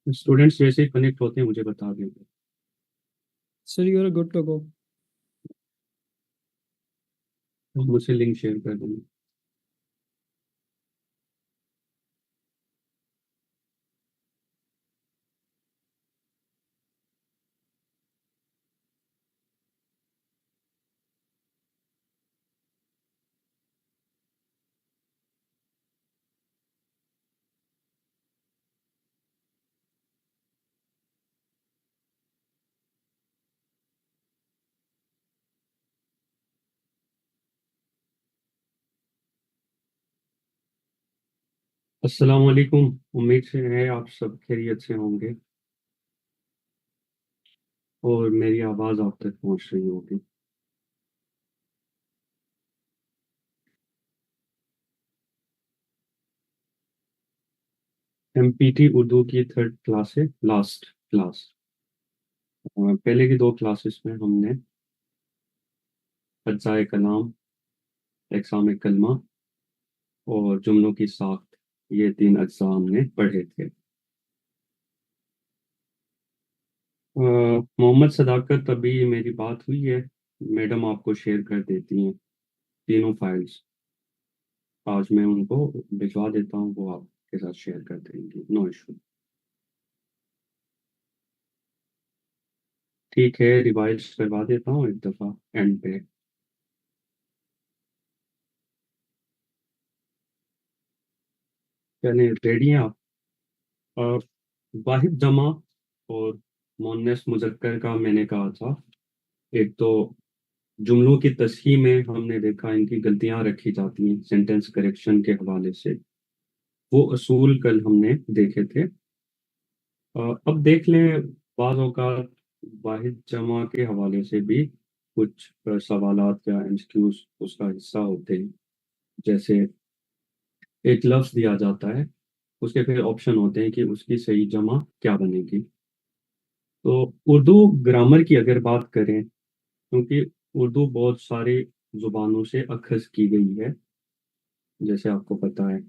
Students जैसे ही connect होते हैं मुझे बता देंगे। Sir, you are good to go. मुझसे लिंक शेयर कर देंगे। अस्सलाम वालेकुम। उम्मीद से है आप सब खैरियत से होंगे और मेरी आवाज़ आप तक पहुंच रही होगी। एमपीटी उर्दू की थर्ड क्लास है, लास्ट क्लास। पहले की दो क्लासेस में हमने अज्जाए कलाम, इक़साम कलमा और जुमलों की साख्त, ये तीन अज्जा हमने पढ़े थे। मोहम्मद सदाकत, अभी मेरी बात हुई है, मैडम आपको शेयर कर देती हैं तीनों फाइल्स। आज मैं उनको भिजवा देता हूँ, वो आपके साथ शेयर कर देंगी, नो इशू। ठीक है, रिवाइज करवा देता हूँ एक दफ़ा एंड पे। यानी रेडी हैं आप? अ, वाहिद जमा और मुअन्नस मुज़क्कर का मैंने कहा था। एक तो जुमलों की तस्हीह में हमने देखा इनकी गलतियां रखी जाती हैं सेंटेंस करेक्शन के हवाले से, वो असूल कल हमने देखे थे। अब देख लें, बाज़ औक़ात वाहिद जमा के हवाले से भी कुछ सवालात या एमसीक्यूज उसका हिस्सा होते हैं। जैसे एक लफ्ज़ दिया जाता है, उसके फिर ऑप्शन होते हैं कि उसकी सही जमा क्या बनेगी। तो उर्दू ग्रामर की अगर बात करें, क्योंकि उर्दू बहुत सारी ज़ुबानों से अखज़ की गई है, जैसे आपको पता है।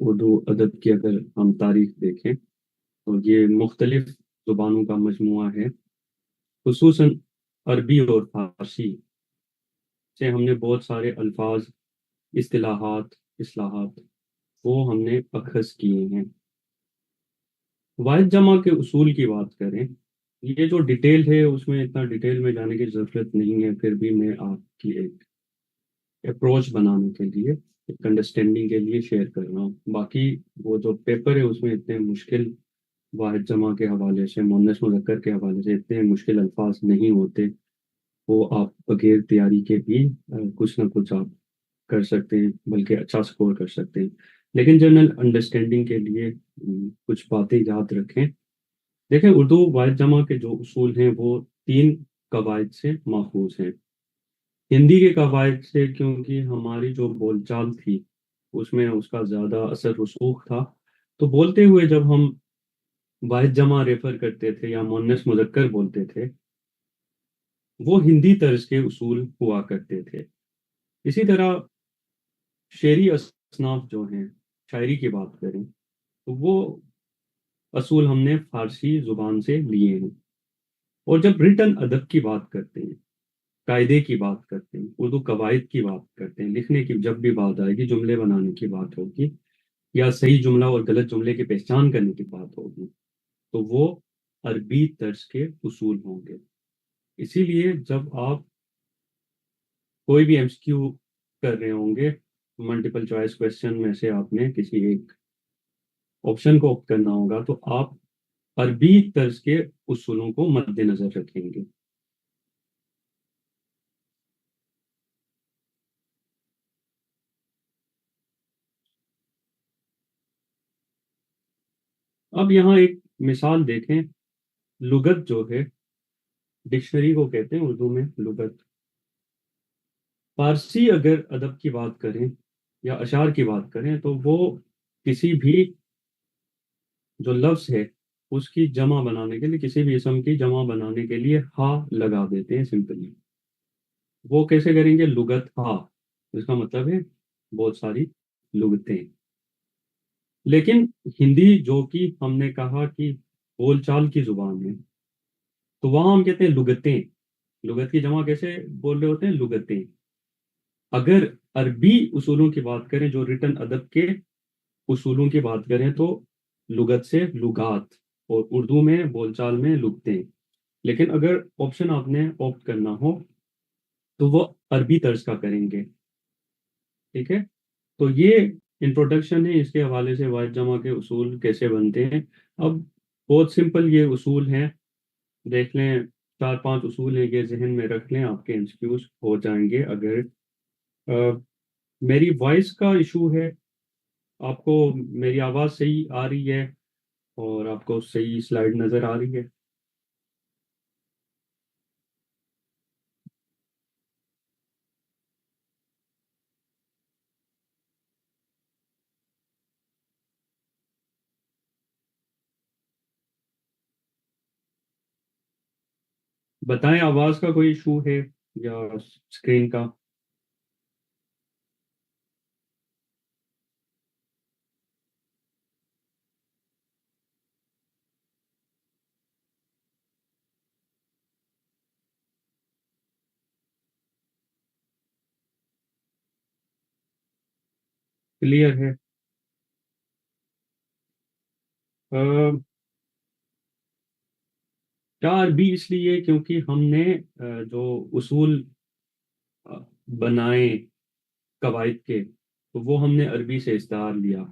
उर्दू अदब की अगर हम तारीख देखें तो ये मुख्तलिफ ज़ुबानों का मजमुआ है। खुसूसन अरबी और फारसी से हमने बहुत सारे अल्फाज, इस्तिलाहात, इस्लाहात वो हमने अखज़ किए हैं। वाहिद जमा के उसूल की बात करें, ये जो डिटेल है उसमें इतना डिटेल में जाने की ज़रूरत नहीं है, फिर भी मैं आपकी एक अप्रोच बनाने के लिए, एक अंडरस्टैंडिंग के लिए शेयर कर रहा हूँ। बाकी वो जो पेपर है उसमें इतने मुश्किल, वाहिद जमा के हवाले से, मुअन्नस मुज़क्कर के हवाले से इतने मुश्किल अल्फाज नहीं होते। वो आप बगैर तैयारी के भी कुछ ना कुछ आप कर सकते हैं, बल्कि अच्छा स्कोर कर सकते हैं। लेकिन जनरल अंडरस्टैंडिंग के लिए कुछ बातें याद रखें। देखें, उर्दू वाहिद जमा के जो उसूल हैं वो तीन कवायद से माखूज हैं। हिंदी के कवायद से, क्योंकि हमारी जो बोलचाल थी उसमें उसका ज़्यादा असर रसूख था, तो बोलते हुए जब हम वाहिद जमा रेफर करते थे या मुअन्नस मुज़क्कर बोलते थे, वो हिंदी तर्ज के उसूल हुआ करते थे। इसी तरह शेरी असनाफ जो हैं, शायरी की बात करें, तो वो असूल हमने फारसी ज़ुबान से लिए हैं। और जब रिटन अदब की बात करते हैं, कायदे की बात करते हैं, उर्दू कवायद की बात करते हैं, लिखने की जब भी बात आएगी, जुमले बनाने की बात होगी या सही जुमला और गलत जुमले की पहचान करने की बात होगी, तो वो अरबी तर्ज के उसूल होंगे। इसीलिए जब आप कोई भी एमसीक्यू कर रहे होंगे, मल्टीपल चॉइस क्वेश्चन में से आपने किसी एक ऑप्शन को ऑप्ट करना होगा, तो आप अरबी तर्ज के उसूलों को मद्देनजर रखेंगे। अब यहाँ एक मिसाल देखें। लुगत जो है, डिक्शनरी को कहते हैं उर्दू में लुगत। फारसी अगर अदब की बात करें या अशार की बात करें, तो वो किसी भी जो लफ्ज़ है उसकी जमा बनाने के लिए, किसी भी इसम की जमा बनाने के लिए हा लगा देते हैं सिंपली। वो कैसे करेंगे? लुगत हा, इसका मतलब है बहुत सारी लुगतें। लेकिन हिंदी, जो कि हमने कहा कि बोलचाल की जुबान में, तो वहां हम कहते हैं लुगतें। लुगत की जमा कैसे बोल रहे होते हैं? लुगतें। अगर अरबी उसूलों की बात करें, जो रिटन अदब के उसूलों की बात करें, तो लुगत से लुगात, और उर्दू में बोलचाल में लुगतें। लेकिन अगर ऑप्शन आपने ऑप्ट करना हो तो वो अरबी तर्ज का करेंगे। ठीक है, तो ये इंट्रोडक्शन है इसके हवाले से, वाहिद जमा के उसूल कैसे बनते हैं। अब बहुत सिंपल ये उसूल हैं, देख लें। चार पांच उसूल है, ये जहन में रख लें, आपके इंस्टीट्यूट हो जाएंगे। अगर अ, मेरी वॉइस का इशू है, आपको मेरी आवाज़ सही आ रही है और आपको सही स्लाइड नज़र आ रही है? बताएं, आवाज़ का कोई इशू है या स्क्रीन का? क्लियर है? अ, चार बी इसलिए क्योंकि हमने जो उसूल अ, बनाए कवायद के, तो वो हमने अरबी से इस्तार लिया।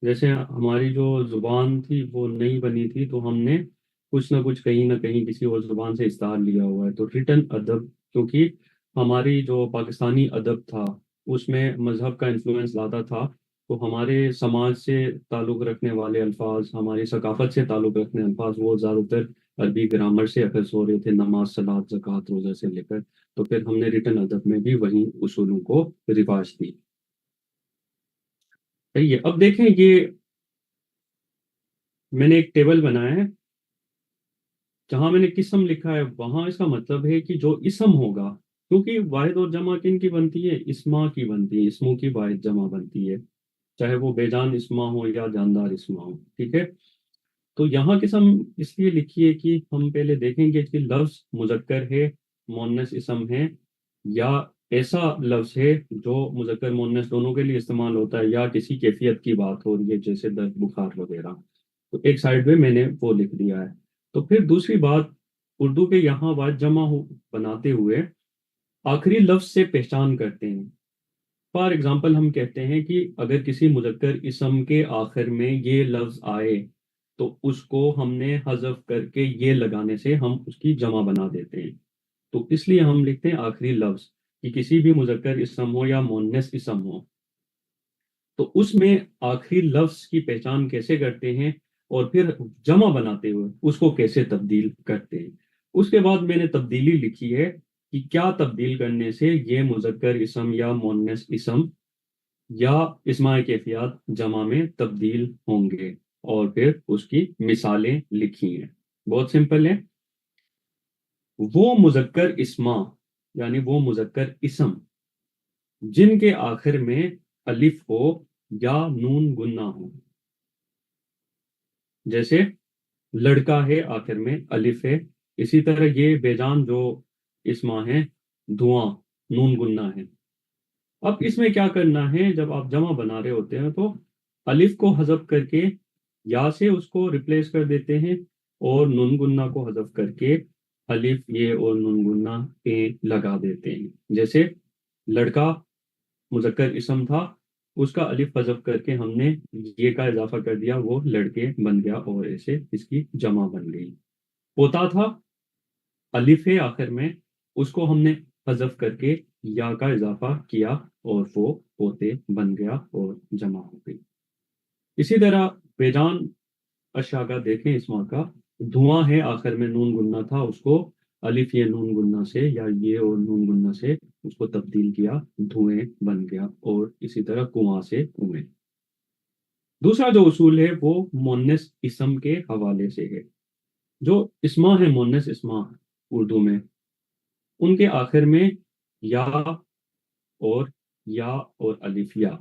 जैसे हमारी जो जुबान थी वो नई बनी थी, तो हमने कुछ ना कहीं किसी और जुबान से इस्तार लिया हुआ है। तो रिटन अदब, क्योंकि हमारी जो पाकिस्तानी अदब था उसमें मजहब का इन्फ्लुएंस ज़्यादा था, तो हमारे समाज से ताल्लुक़ रखने वाले अल्फाज, हमारी सकाफत से ताल्लुक़ रखने अल्फाज, वो ज़्यादातर अरबी ग्रामर से अखज़ हो रहे थे, नमाज सलात ज़कात रोज़ा से लेकर। तो फिर हमने रिटन अदब में भी वही उसूलों को रिवाज दी। सही है। अब देखें, ये मैंने एक टेबल बनाया है, जहां मैंने किस्म लिखा है वहां इसका मतलब है कि जो इसम होगा, क्योंकि वाहिद और जमा किन की बनती है? इस्मा की बनती है, इसमों की वाहिद जमा बनती है, चाहे वो बेजान इस्मा हो या जानदार इस्मा हो। ठीक है, तो यहाँ किस्म इसलिए लिखी है कि हम पहले देखेंगे कि लफ्ज मुजक्कर है, मोन्नस इसम है, या ऐसा लफ्ज है जो मुजक्कर मोन्नस दोनों के लिए इस्तेमाल होता है, या किसी कैफियत की बात हो रही है जैसे दर्द बुखार वगैरह। तो एक साइड में मैंने वो लिख दिया है। तो फिर दूसरी बात, उर्दू के यहाँ वाज जमा हो बनाते हुए आखिरी लफ्ज से पहचान करते हैं। फॉर एग्जाम्पल, हम कहते हैं कि अगर किसी मुजक्कर इसम के आखिर में ये लफ्ज आए, तो उसको हमने हजफ करके ये लगाने से हम उसकी जमा बना देते हैं। तो इसलिए हम लिखते हैं आखिरी लफ्ज, कि किसी भी मुजक्कर इसम हो या मोन्नस इसम हो, तो उसमें आखिरी लफ्ज की पहचान कैसे करते हैं, और फिर जमा बनाते हुए उसको कैसे तब्दील करते हैं। उसके बाद मैंने तब्दीली लिखी है कि क्या तब्दील करने से ये मुजक्कर इसम या मोन्नस इसम या इस्माए कैफियत जमा में तब्दील होंगे, और फिर उसकी मिसालें लिखी हैं। बहुत सिंपल है। वो मुजक्कर इस्मा, यानी वो मुजक्कर इसम जिनके आखिर में अलिफ हो या नून गुन्ना हो। जैसे लड़का है, आखिर में अलिफ है। इसी तरह ये बेजान जो इस्मा है, धुआं, नून गुन्ना है। अब इसमें क्या करना है, जब आप जमा बना रहे होते हैं तो अलिफ को हजफ करके या से उसको रिप्लेस कर देते हैं, और नून गुन्ना को हजफ करके अलिफ ये और नून गुन्ना ए लगा देते हैं। जैसे लड़का मुजक्कर इसम था, उसका अलिफ हजफ करके हमने ये का इजाफा कर दिया, वो लड़के बन गया, और ऐसे इसकी जमा बन गई। पोता था, अलिफ है आखिर में, उसको हमने हजफ करके या का इजाफा किया, और वो पोते बन गया और जमा हो गई। इसी तरह बेजान अशा का देखें, इस का धुआं है, आखिर में नून गुन्ना था, उसको अलिफ ये नून गुन्ना से या ये और नून गुन्ना से उसको तब्दील किया, धुएं बन गया। और इसी तरह कुआं से कुएं। दूसरा जो उसूल है वो मोन्नस इसम के हवाले से है। जो इस्मा है, मोन्नस इस्मा उर्दू में, उनके आखिर में या और या और अलिफ या,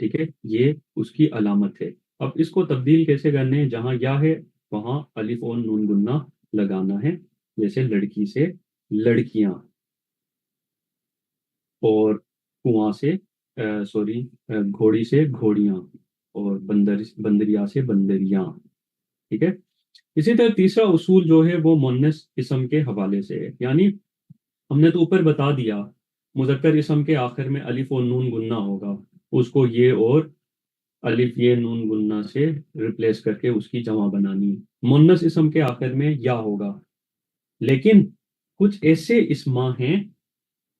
ठीक है, ये उसकी अलामत है। अब इसको तब्दील कैसे करने हैं? जहां या है वहां अलिफ और नून गुन्ना लगाना है। जैसे लड़की से लड़कियां, और कुआं से सॉरी घोड़ी से घोड़ियां, और बंदरिया से बंदरियां। ठीक है। इसी तरह तीसरा उसूल जो है वो मुन्नस इस्म के हवाले से है। यानी हमने तो ऊपर बता दिया, मुज़क्कर इस्म के आखिर में अलिफ और नून गुन्ना होगा, उसको ये और अलिफ ये नून गुन्ना से रिप्लेस करके उसकी जमा बनानी है। मुन्नस इस्म के आखिर में या होगा, लेकिन कुछ ऐसे इस्मा हैं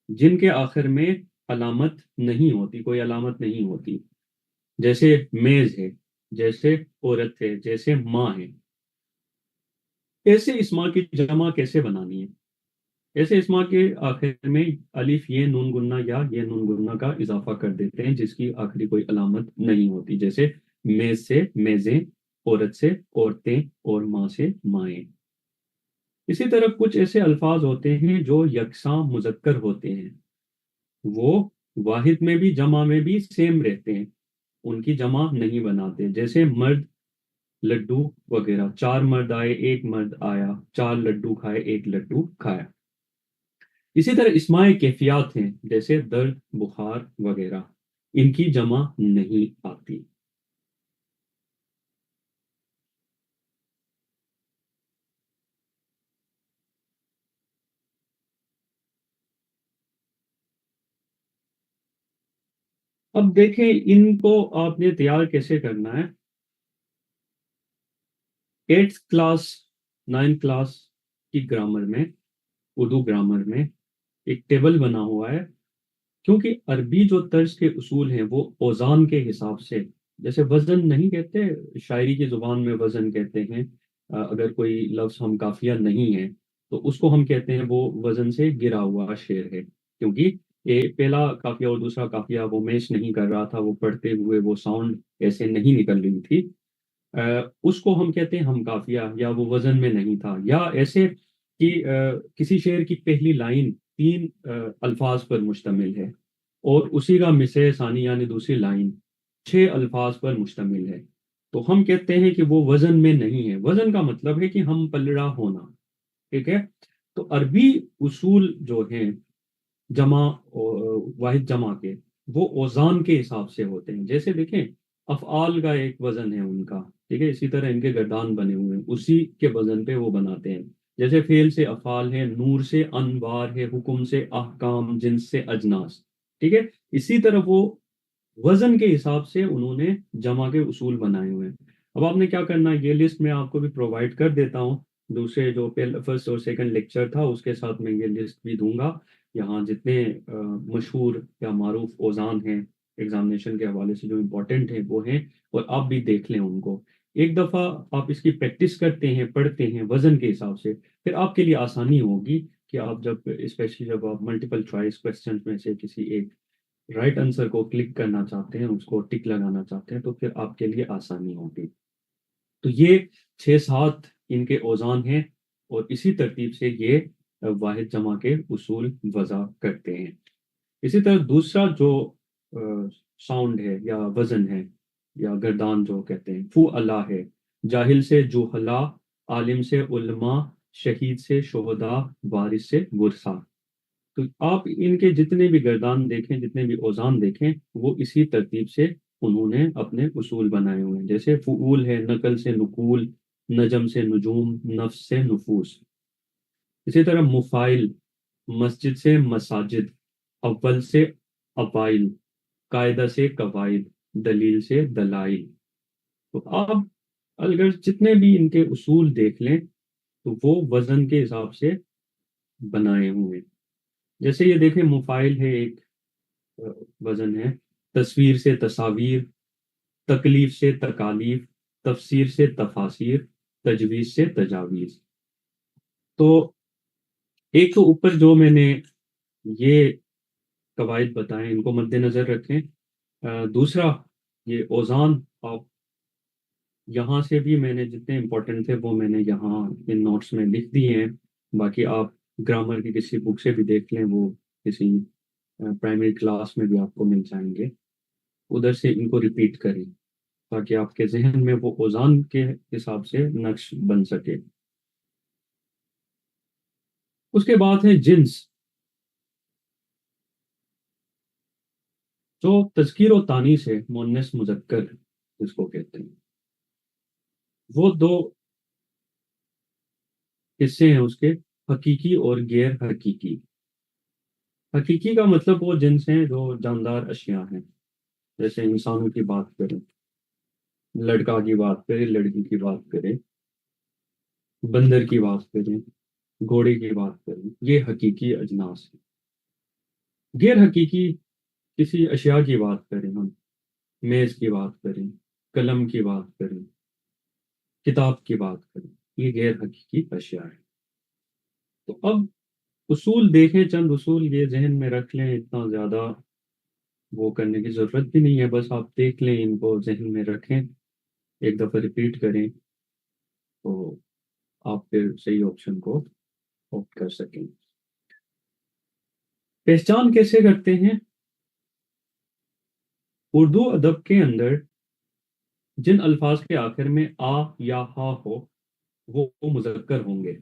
जिनके आखिर में अलामत नहीं होती, कोई अलामत नहीं होती। जैसे मेज है, जैसे औरत है, जैसे माँ है। ऐसे इस्मा की जमा कैसे बनानी है? ऐसे इस्मा के आखिर में अलिफ ये नून गुन्ना या ये नून गुन्ना का इजाफा कर देते हैं जिसकी आखिरी कोई अलामत नहीं होती। जैसे मेज से मेजें, औरत से औरतें, और माँ से माएँ। इसी तरह कुछ ऐसे अल्फाज होते हैं जो यकसा मुजक्कर होते हैं, वो वाहिद में भी जमा में भी सेम रहते हैं, उनकी जमा नहीं बनाते। जैसे मर्द, लड्डू वगैरह। चार मर्द आए, एक मर्द आया, चार लड्डू खाए, एक लड्डू खाया। इसी तरह इस्माए कैफियत हैं, जैसे दर्द, बुखार वगैरह, इनकी जमा नहीं आती। अब देखें इनको आपने तैयार कैसे करना है। 8th क्लास, 9th क्लास की ग्रामर में, उर्दू ग्रामर में एक टेबल बना हुआ है। क्योंकि अरबी जो तर्ज के उसूल हैं वो औजान के हिसाब से, जैसे वजन नहीं कहते, शायरी की जुबान में वजन कहते हैं। अगर कोई लफ्ज हम काफिया नहीं है तो उसको हम कहते हैं वो वजन से गिरा हुआ शेर है, क्योंकि ये पहला काफिया और दूसरा काफिया वो मैच नहीं कर रहा था, वो पढ़ते हुए वो साउंड ऐसे नहीं निकल रही थी। उसको हम कहते हैं हम काफिया, या वो वजन में नहीं था। या ऐसे कि किसी शेर की पहली लाइन तीन अल्फाज पर मुश्तमिल है, और उसी का मिसरे सानी यानी दूसरी लाइन 6 अल्फाज पर मुश्तमिल है, तो हम कहते हैं कि वो वजन में नहीं है। वजन का मतलब है कि हम पलड़ा होना। ठीक है। तो अरबी उसूल जो हैं जमा वाहिद जमा के, वो औजान के हिसाब से होते हैं। जैसे देखें, अफआल का एक वजन है उनका। ठीक है। इसी तरह इनके गर्दान बने हुए हैं, उसी के वजन पे वो बनाते हैं। जैसे फेल से अफआल है, नूर से अनवार है, हुक्म से अहकाम, जिन्स से अजनास। ठीक है। इसी तरह वो वजन के हिसाब से उन्होंने जमा के उसूल बनाए हुए हैं। अब आपने क्या करना है, ये लिस्ट मैं आपको भी प्रोवाइड कर देता हूँ। दूसरे जो पहले फर्स्ट और सेकंड लेक्चर था उसके साथ मैं ये लिस्ट भी दूंगा। यहाँ जितने मशहूर या मारूफ औजान हैं एग्जामिनेशन के हवाले से जो इम्पोर्टेंट हैं वो हैं, और आप भी देख लें उनको। एक दफ़ा आप इसकी प्रैक्टिस करते हैं, पढ़ते हैं वजन के हिसाब से, फिर आपके लिए आसानी होगी कि आप जब, स्पेशली जब आप मल्टीपल चॉइस क्वेश्चन में से किसी एक राइट आंसर को क्लिक करना चाहते हैं, उसको टिक लगाना चाहते हैं, तो फिर आपके लिए आसानी होगी। तो ये 6-7 इनके औजान हैं, और इसी तरतीब से ये वाहिद जमा के उसूल वज़ा करते हैं। इसी तरह दूसरा जो साउंड है या वजन है या गर्दान जो कहते हैं, फू अला है। जाहिल से जुहला, आलिम से उलमा, शहीद से शोहदा, वारिस से वुरसा। तो आप इनके जितने भी गर्दान देखें, जितने भी औजान देखें, वो इसी तरतीब से उन्होंने अपने उसूल बनाए हुए हैं। जैसे फ़ुऊल है, नकल से नुकूल, नजम से नुजूम, नफ्स से नुफूस। इसी तरह मुफाइल, मस्जिद से मसाजिद, अव्वल से अवाइल, कायदा से कवाइद, दलील से दलाइल। तो आप अगर जितने भी इनके उसूल देख लें तो वो वजन के हिसाब से बनाए हुए हैं। जैसे ये देखें, मुफाइल है एक वजन है। तस्वीर से तस्वीर, तकलीफ से तकालीफ, तफसीर से तफासिर, तजवीज से तजावीज। तो एक तो ऊपर जो मैंने ये कवायद बताए इनको मद्देनजर रखें। दूसरा, ये औजान आप यहाँ से भी मैंने जितने इंपॉर्टेंट थे वो मैंने यहाँ इन नोट्स में लिख दिए हैं। बाकी आप ग्रामर की किसी बुक से भी देख लें, वो किसी प्राइमरी क्लास में भी आपको मिल जाएंगे, उधर से इनको रिपीट करें। ताकि आपके जहन में वो ओजान के हिसाब से नक्श बन सके। उसके बाद है जिन्स, जो तज़कीर और तानीस है, मुअन्नस मुज़क्कर जिसको कहते हैं। वो दो हिस्से हैं उसके, हकीकी और गैर हकीकी। हकीकी का मतलब वो जिन्स हैं जो जानदार अशिया हैं, जैसे इंसानों की बात करें, लड़का की बात करें, लड़की की बात करें, बंदर की बात करें, घोड़े की बात करें, ये हकीकी अजनास है। गैर हकीकी किसी अशिया की बात करें, हम मेज की बात करें, कलम की बात करें, किताब की बात करें, ये गैर हकीकी अशिया है। तो अब उसूल देखें, चंद उसूल ये जहन में रख लें, इतना ज्यादा वो करने की जरूरत भी नहीं है, बस आप देख लें, इनको जहन में रखें, एक दफा रिपीट करें, तो आप फिर सही ऑप्शन को ऑप्ट कर सकें। पहचान कैसे करते हैं? उर्दू अदब के अंदर जिन अल्फाज के आखिर में आ या हा हो, वो मुजक्कर होंगे।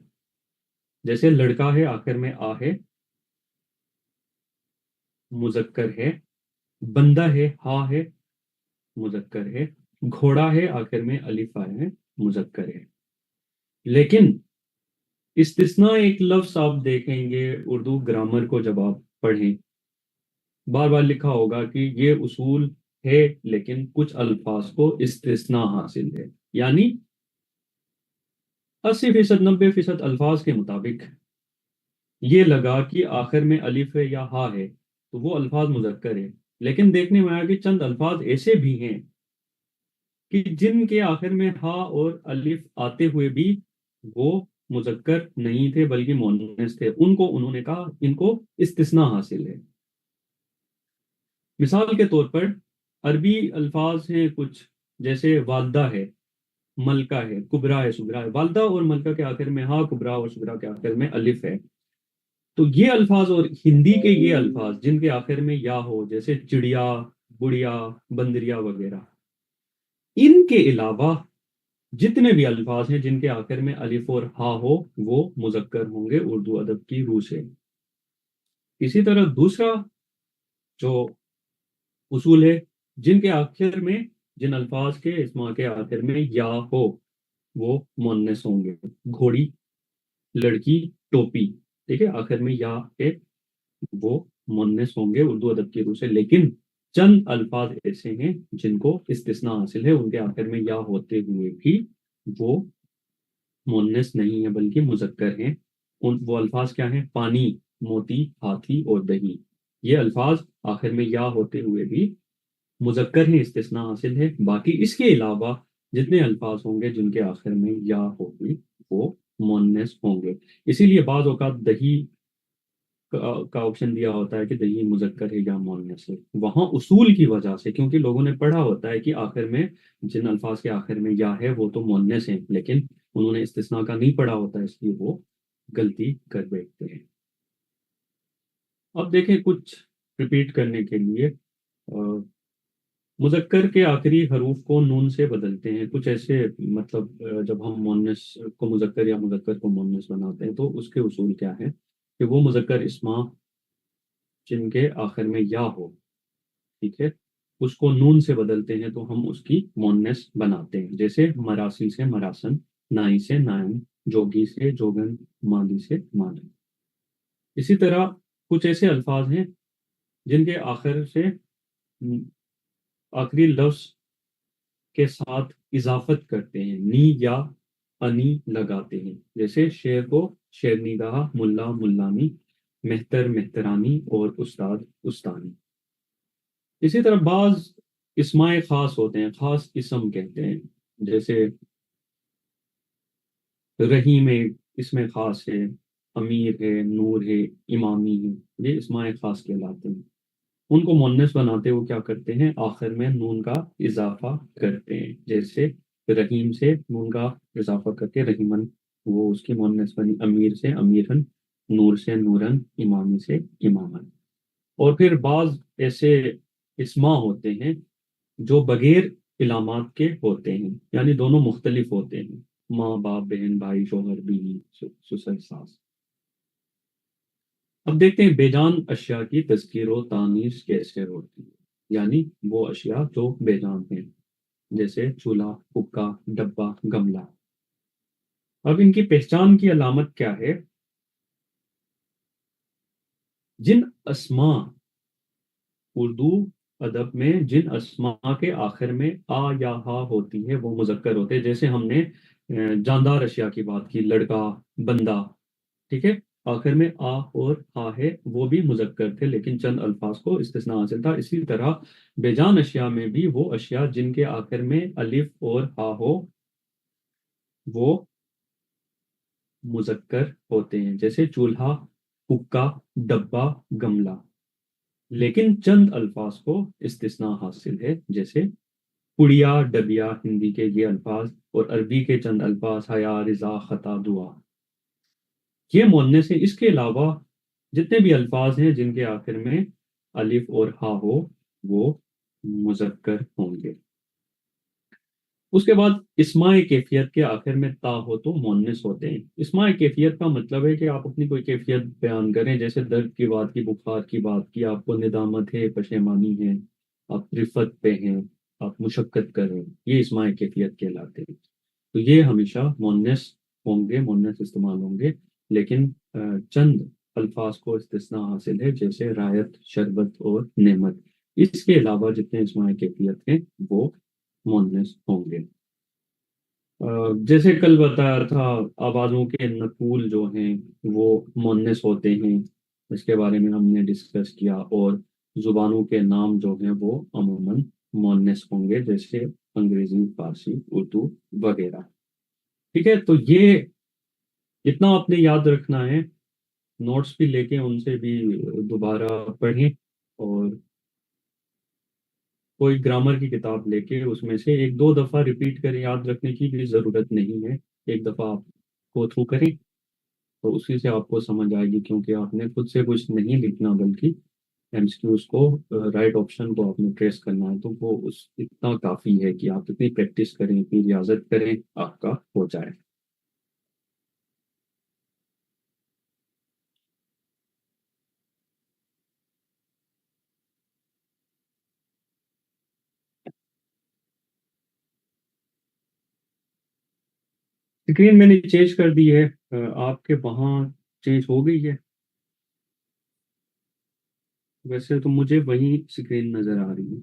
जैसे लड़का है, आखिर में आ है, मुजक्कर है। बंदा है, हा है, मुजक्कर है। घोड़ा है, आखिर में अलिफ आया है, मुजक्कर है। लेकिन इस्तिस्ना एक लफ्ज आप देखेंगे उर्दू ग्रामर को जब आप पढ़ें, बार बार लिखा होगा कि ये उसूल है, लेकिन कुछ अल्फाज को इस्तिस्ना हासिल है। यानी 80% 90% अल्फाज के मुताबिक ये लगा कि आखिर में अलिफ है या हा है, तो वो अल्फाज मुजक्कर है। लेकिन देखने में आया कि चंद अल्फाज ऐसे भी हैं कि जिनके आखिर में हा और अलिफ आते हुए भी वो मुजक्कर नहीं थे, बल्कि मुअन्नस थे। उनको उन्होंने कहा इनको इस्तिस्ना हासिल है। मिसाल के तौर पर अरबी अल्फाज हैं कुछ, जैसे वालदा है, मलका है, कुबरा है, सुगरा है। वालदा और मलका के आखिर में हा, कुबरा और सुगरा के आखिर में अलिफ है। तो ये अल्फाज और हिंदी के ये अल्फाज जिनके आखिर में या हो, जैसे चिड़िया, बुढ़िया, बंदरिया वगैरह, इनके अलावा जितने भी अल्फाज हैं जिनके आखिर में अलिफ और हा हो, वो मुजक्कर होंगे उर्दू अदब की रूह से। इसी तरह दूसरा जो उसूल है, जिनके आखिर में, जिन अल्फाज के इस्मा के आखिर में या हो, वो मुअन्नस होंगे। घोड़ी, लड़की, टोपी, ठीक है, आखिर में या है, वो मुअन्नस होंगे उर्दू अदब की रूह से। लेकिन चंद अल्फाज ऐसे हैं जिनको इस्तिस्ना हासिल है, उनके आखिर में या होते हुए भी वो मुअन्नस नहीं है बल्कि मुजक्कर हैं। उन वो अल्फाज क्या हैं? पानी, मोती, हाथी और दही। ये अल्फाज आखिर में या होते हुए भी मुजक्कर हैं, इस्तिस्ना हासिल है। बाकी इसके अलावा जितने अल्फाज होंगे जिनके आखिर में या होगी, वो मुअन्नस होंगे। इसीलिए बाज औकात दही का ऑप्शन दिया होता है कि दही मुजक्कर है या मुअन्नस है, वहां उसूल की वजह से, क्योंकि लोगों ने पढ़ा होता है कि आखिर में जिन अल्फाज के आखिर में या है वो तो मुअन्नस है, लेकिन उन्होंने इस्तिस्ना का नहीं पढ़ा होता, इसलिए वो गलती कर बैठते हैं। अब देखें कुछ रिपीट करने के लिए, मुजक्कर के आखिरी हरूफ को नून से बदलते हैं कुछ ऐसे, मतलब जब हम मुअन्नस को मुजक्कर या मुजक्कर को मुअन्नस बनाते हैं, तो उसके उसूल क्या है कि वो मुजक्कर इस्मा जिनके आखिर में या हो, ठीक है, उसको नून से बदलते हैं तो हम उसकी मुअन्नस बनाते हैं। जैसे मरासी से मरासन, नाई से नायन, जोगी से जोगन, माली से मालन। इसी तरह कुछ ऐसे अल्फाज हैं जिनके आखिर से आखिरी लफ्ज के साथ इजाफत करते हैं, नी या अनी लगाते हैं। जैसे शेर को शेरनी कहा, मुल्ला मुल्लानी, मेहतर मेहतरानी और उस्ताद उस्तानी। इसी तरह बाज इस्माए खास होते हैं, खास इसम कहते हैं। जैसे रहीम है, इसमें खास है, अमीर है, नूर है, इमामी है, ये इस्माए खास कहलाते हैं। उनको मुअन्नस बनाते हुए क्या करते हैं? आखिर में नून का इजाफा करते हैं। जैसे रहीम से नून का इजाफा करके रहीमन, वो उसकी मुअन्नस बनी। अमीर से अमीरन, नूर से नूरन, इमामी से इमामन। और फिर बाज ऐसे इस्मा होते हैं जो बगैर इलामात के होते हैं, यानी दोनों मुख्तलिफ होते हैं। माँ बाप, बहन भाई, शोहर बीवी, ससुर सास। अब देखते हैं बेजान अशिया की तज़किर व तानीस कैसे होती है, यानी वो अशिया जो बेजान है, जैसे चूल्हा, हुक्का, डब्बा, गमला। अब इनकी पहचान की अलामत क्या है? जिन अस्मा, उर्दू अदब में जिन अस्मा के आखिर में आ या हा होती है वो मुजक्कर होते हैं। जैसे हमने जानदार अशिया की बात की, लड़का, बंदा, ठीक है, आखिर में आ और हा है, वो भी मुजक्कर थे, लेकिन चंद अल्फाज को इस्तिस्ना हासिल था। इसी तरह बेजान अशिया में भी वो अशिया जिनके आखिर में अलिफ और हा हो, वो मुजक्कर होते हैं, जैसे चूल्हा, हुक्का, डब्बा, गमला। लेकिन चंद अल्फाज को इस्तिस्ना हासिल है, जैसे पुड़िया, डबिया, हिंदी के ये अल्फाज, और अरबी के चंद अल्फाज, हया, रिजा, खता, दुआ। ये मुअन्नस है। इसके अलावा जितने भी अल्फाज हैं जिनके आखिर में अलिफ और हा हो, वो मुजक्कर होंगे। उसके बाद इस्माए कैफियत के आखिर में ता हो तो मुअन्नस होते हैं। इस्माए कैफियत का मतलब है कि आप अपनी कोई कैफियत बयान करें, जैसे दर्द की बात की, बुखार की बात की, आपको निदामत है, पशेमानी है, आप रिफत पे हैं, आप मुशक्कत कर रहे हैं, ये इस्माए कैफियत कहलाते हैं। तो ये हमेशा मुअन्नस होंगे, मुअन्नस इस्तेमाल होंगे। लेकिन चंद अल्फाज को इस्तिस्ना हासिल है, जैसे रायत, शरबत और नेमत। इसके अलावा जितने इस्माए कैफियत हैं वो मुअन्नस होंगे। जैसे कल बताया था, आवाज़ों के नकूल जो हैं वो मुअन्नस होते हैं, इसके बारे में हमने डिस्कस किया। और जुबानों के नाम जो हैं वो अमूमन मुअन्नस होंगे, जैसे अंग्रेजी, फारसी, उर्दू वगैरह। ठीक है, तो ये इतना आपने याद रखना है। नोट्स भी लेके उनसे भी दोबारा पढ़ें, और कोई ग्रामर की किताब लेके उसमें से एक दो दफ़ा रिपीट करें, याद रखने की भी ज़रूरत नहीं है। एक दफ़ा आप गो थ्रू करें तो उसी से आपको समझ आएगी, क्योंकि आपने खुद से कुछ नहीं लिखना, बल्कि एमसीक्यूज को, राइट ऑप्शन को आपने ट्रेस करना है। तो वो उस इतना काफ़ी है कि आप इतनी प्रैक्टिस करें, इतनी रियाजत करें, आपका हो जाए। स्क्रीन मैंने चेंज कर दी है, आपके वहाँ चेंज हो गई है? वैसे तो मुझे वही स्क्रीन नज़र आ रही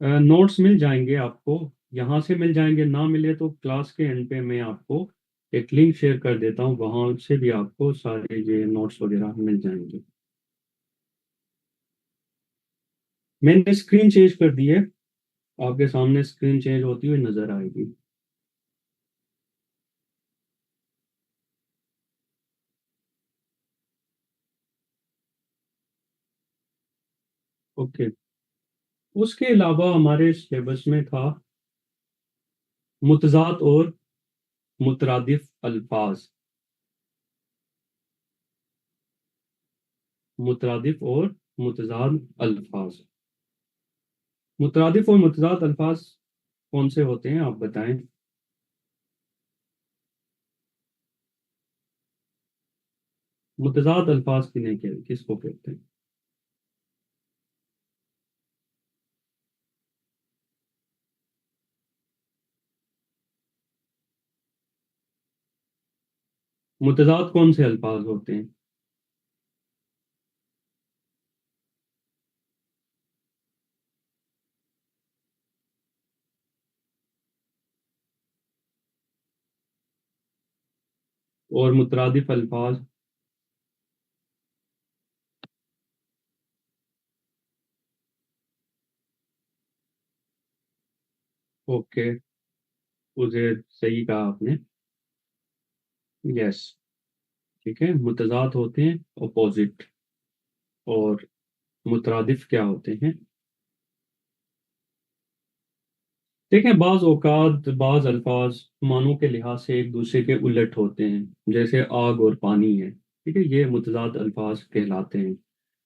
है। नोट्स मिल जाएंगे आपको, यहाँ से मिल जाएंगे, ना मिले तो क्लास के एंड पे मैं आपको एक लिंक शेयर कर देता हूँ, वहाँ से भी आपको सारे ये नोट्स वगैरह मिल जाएंगे। मैंने स्क्रीन चेंज कर दी है, आपके सामने स्क्रीन चेंज होती हुई नजर आएगी। ओके। उसके अलावा हमारे सिलेबस में था मुतजात और मुतरादिफ अल्फाज। मुतरादिफ और मुतजाद अल्फाज। मुतरादिफ और मुतजाद अल्फाज कौन से होते हैं, आप बताएं। मुतजाद अल्फाज किन्हें किसको कहते हैं? मुतजाद कौन से अल्फाज होते हैं? और मुतरादिफ अल्फाज? ओके, उसे सही कहा आपने। यस, ठीक है, मुतजाद होते हैं अपोजिट, और मुतरादिफ क्या होते हैं? देखें, बाज औकात बाज अल्फाज मानों के लिहाज से एक दूसरे के उलट होते हैं, जैसे आग और पानी है, ठीक है, ये मुतजाद अल्फाज कहलाते हैं।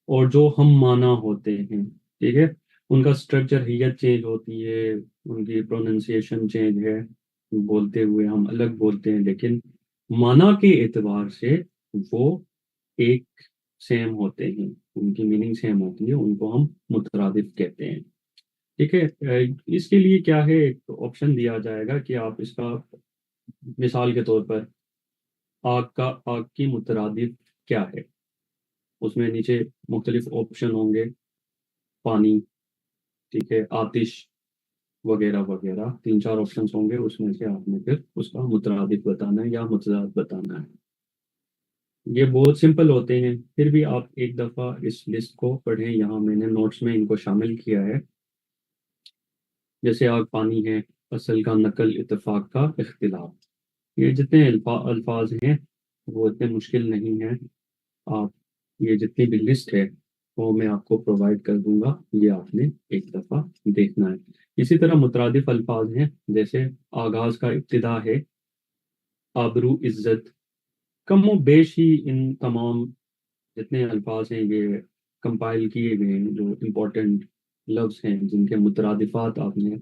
और जो हम माना होते हैं, ठीक है, उनका स्ट्रक्चर हैयत चेंज होती है, उनकी प्रोनाउंसिएशन चेंज है, बोलते हुए हम अलग बोलते हैं, लेकिन माना के एतबार से वो एक सेम होते हैं, उनकी मीनिंग सेम होती है, उनको हम मुतरादिफ कहते हैं। ठीक है। इसके लिए क्या है, एक ऑप्शन दिया जाएगा कि आप इसका मिसाल के तौर पर आग की मुतरादिफ क्या है, उसमें नीचे मुख्तलिफ ऑप्शन होंगे। पानी, ठीक है, आतिश, वगैरह वगैरह, तीन चार ऑप्शंस होंगे, उसमें से आपने फिर उसका मुतरादिफ बताना है या मुतजाद बताना है। ये बहुत सिंपल होते हैं, फिर भी आप एक दफ़ा इस लिस्ट को पढ़ें, यहाँ मैंने नोट्स में इनको शामिल किया है। जैसे आग पानी है, असल का नकल इत्तेफाक का इख्तिलाफ, ये जितने अल्फाज हैं वो इतने मुश्किल नहीं हैं। आप ये जितनी भी लिस्ट है वो मैं आपको प्रोवाइड कर दूंगा, ये आपने एक दफ़ा देखना है। इसी तरह मुतरादिफ अल्फाज हैं, जैसे आगाज का इब्तिदा है, आबरू इज्जत। कम व बेश ही इन तमाम जितने अल्फाज हैं ये कंपाइल किए गए हैं, जो इम्पोर्टेंट लफ्ज हैं जिनके मुतरादिफात आपने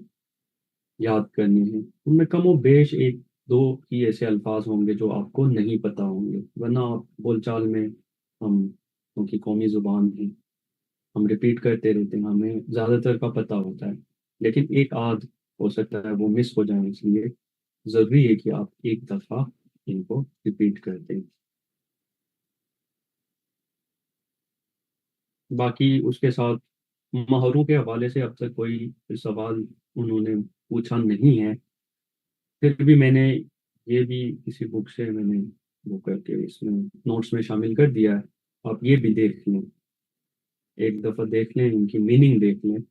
याद करने हैं, उनमें कम व बेश एक दो ही ऐसे अल्फाज होंगे जो आपको नहीं पता होंगे, वरना आप बोलचाल में हम, क्योंकि कौमी जुबान है, हम रिपीट करते रहते हैं, हमें ज़्यादातर का पता होता है, लेकिन एक आध हो सकता है वो मिस हो जाए, इसलिए ज़रूरी है कि आप एक दफ़ा इनको रिपीट कर दें। बाकी उसके साथ महरों के हवाले से अब तक कोई सवाल उन्होंने पूछा नहीं है, फिर भी मैंने ये भी किसी बुक से मैंने वो करके इसमें नोट्स में शामिल कर दिया है। आप ये भी देख लें, एक दफ़ा देख लें, इनकी मीनिंग देख लें,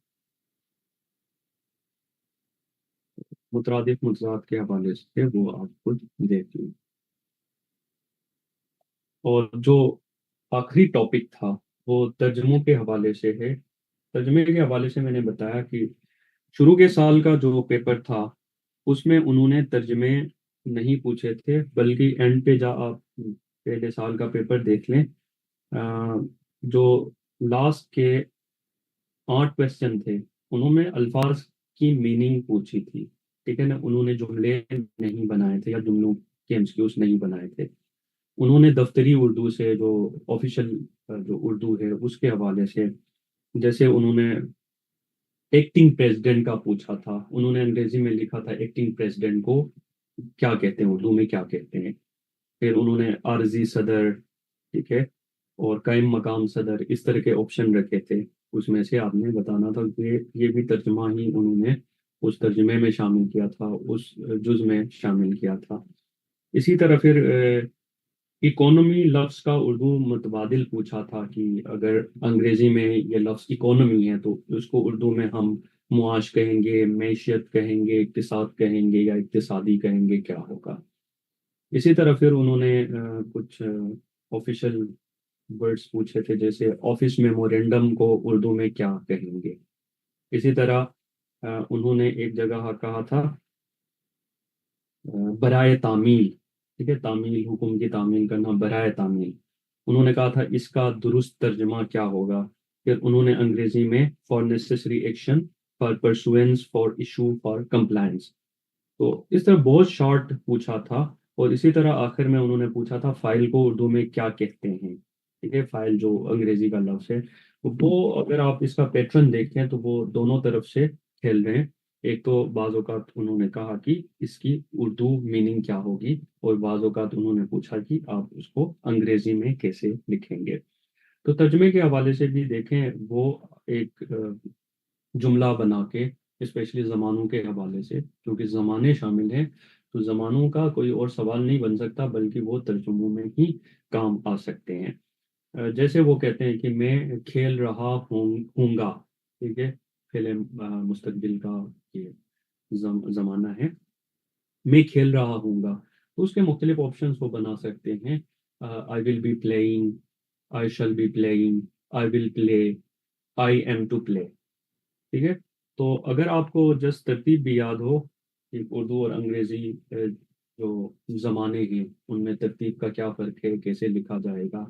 मुतरादिफ मुतजाद के हवाले से वो आप खुद देख लें। और जो आखिरी टॉपिक था वो तर्जुमों के हवाले से है। तर्जुमे के हवाले से मैंने बताया कि शुरू के साल का जो पेपर था उसमें उन्होंने तर्जमे नहीं पूछे थे, बल्कि एंड पे जा आप पहले साल का पेपर देख लें, जो लास्ट के 8 क्वेश्चन थे उन्होंने अल्फाज की मीनिंग पूछी थी। ठीक है ना, उन्होंने जुमले नहीं बनाए थे या जुमलों के एमसीक्यूज नहीं बनाए थे, उन्होंने दफ्तरी उर्दू से, जो ऑफिशियल जो उर्दू है उसके हवाले से, जैसे उन्होंने एक्टिंग प्रेसिडेंट का पूछा था, उन्होंने अंग्रेजी में लिखा था एक्टिंग प्रेसिडेंट को क्या कहते हैं, उर्दू में क्या कहते हैं। फिर उन्होंने आरजी सदर, ठीक है, और कायम मकाम सदर, इस तरह के ऑप्शन रखे थे, उसमें से आपने बताना था कि ये भी तर्जुमा ही उन्होंने उस तर्जुमे में शामिल किया था, उस जुज में शामिल किया था। इसी तरह फिर इकोनॉमी लफ्ज का उर्दू मुतबादिल पूछा था कि अगर अंग्रेजी में ये लफ्ज इकोनॉमी है तो उसको उर्दू में हम मुआश कहेंगे, मैशियत कहेंगे, इक्तिसाद कहेंगे या इक्तिसादी कहेंगे, क्या होगा। इसी तरह फिर उन्होंने कुछ ऑफिशियल वर्ड्स पूछे थे, जैसे ऑफिस मेमोरेंडम को उर्दू में क्या कहेंगे। इसी तरह उन्होंने एक जगह कहा था बराए तामील, ठीक है, तामील, हुक्म की तामील करना, बराए तामील, उन्होंने कहा था इसका दुरुस्त तर्जमा क्या होगा। फिर उन्होंने अंग्रेजी में for necessary action, for pursuance, for issue, for compliance, तो इस तरह बहुत शॉर्ट पूछा था। और इसी तरह आखिर में उन्होंने पूछा था फाइल को उर्दू में क्या कहते हैं। ठीक है, फाइल जो अंग्रेजी का लफ्ज है, वो अगर आप इसका पैटर्न देखें तो वो दोनों तरफ से खेल रहे हैं। एक तो बाज़ औक़ात उन्होंने कहा कि इसकी उर्दू मीनिंग क्या होगी, और बाज़ औक़ात उन्होंने पूछा कि आप उसको अंग्रेजी में कैसे लिखेंगे। तो तर्जमे के हवाले से भी देखें, वो एक जुमला बना के, स्पेशली ज़मानों के हवाले से, क्योंकि ज़माने शामिल हैं, तो ज़मानों का कोई और सवाल नहीं बन सकता, बल्कि वो तर्जुमों में ही काम आ सकते हैं। जैसे वो कहते हैं कि मैं खेल रहा हूँगा, ठीक है, फिल्म मुस्तकबिल का ये ज़माना है, मैं खेल रहा हूँगा, तो उसके मुख्तलिफ ऑप्शंस वो बना सकते हैं। I will be playing, I shall be playing, I will play, I am to play. ठीक है, तो अगर आपको जस्ट तरतीब भी याद हो कि उर्दू और अंग्रेजी जो ज़माने हैं उनमें तरतीब का क्या फ़र्क है, कैसे लिखा जाएगा,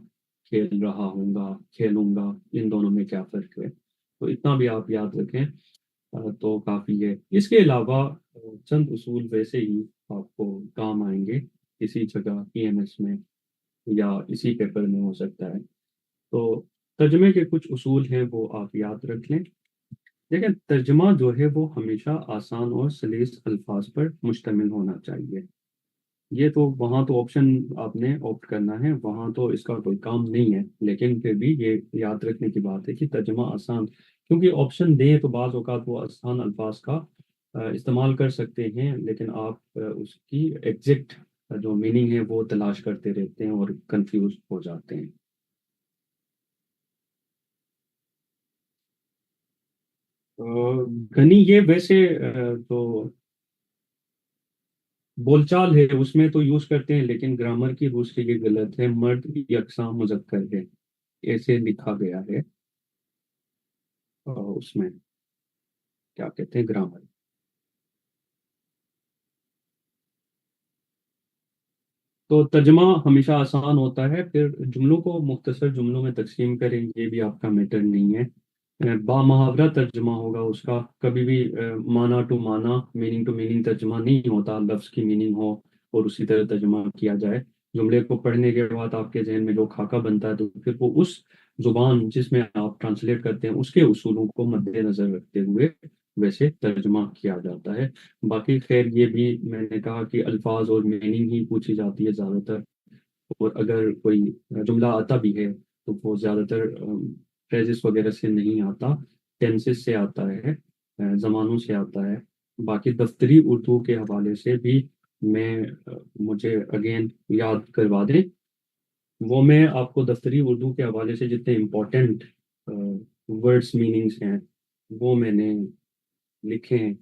खेल रहा हूँगा, खेलूंगा, इन दोनों में क्या फ़र्क है। तो इतना भी आप याद रखें तो काफ़ी है। इसके अलावा चंद उसूल वैसे ही आपको काम आएंगे किसी जगह ईएमएस में या इसी पेपर में हो सकता है। तो तर्जमे के कुछ उसूल हैं वो आप याद रख लें। देखिए, तर्जमा जो है वो हमेशा आसान और सलीस अल्फाज पर मुश्तमिल होना चाहिए। ये तो वहाँ तो ऑप्शन आपने ऑप्ट करना है, वहाँ तो इसका कोई काम नहीं है, लेकिन फिर भी ये याद रखने की बात है कि तर्जमा आसान, क्योंकि ऑप्शन दें तो बाज़ औक़ात वो आसान अल्फाज का इस्तेमाल कर सकते हैं, लेकिन आप उसकी एग्जैक्ट जो मीनिंग है वो तलाश करते रहते हैं और कंफ्यूज हो जाते हैं। अ, गनी ये वैसे तो बोलचाल है उसमें तो यूज करते हैं, लेकिन ग्रामर की रूप से ये गलत है। मर्द यकसा मुजक्कर है, ऐसे लिखा गया है उसमें, क्या कहते हैं, ग्रामर। तो तर्जमा हमेशा आसान होता है। फिर जुमलों को मुख्तसर जुमलों में तकसीम करें, ये भी आपका मैटर नहीं है। बामुहावरा तर्जमा होगा उसका, कभी भी माना टू माना, मीनिंग टू मीनिंग तर्जमा नहीं होता। लफ्ज़ की मीनिंग हो और उसी तरह तर्जमा किया जाए। जुमले को पढ़ने के बाद आपके जहन में जो खाका बनता है, तो फिर वो उस जुबान जिसमें आप ट्रांसलेट करते हैं उसके उसूलों को मद्देनजर रखते हुए वैसे तर्जमा किया जाता है। बाकी खैर, ये भी मैंने कहा कि अल्फाज और मीनिंग ही पूछी जाती है ज़्यादातर। और अगर कोई जुमला आता भी है तो वो ज़्यादातर फ्रेजेस वगैरह से नहीं आता, टेंसेस से आता है, ज़मानों से आता है। बाकी दफ्तरी उर्दू के हवाले से भी मैं मुझे अगेन याद करवा दें, वो मैं आपको दफ्तरी उर्दू के हवाले से जितने इम्पोर्टेंट वर्ड्स मीनिंग्स हैं वो मैंने लिखे हैं,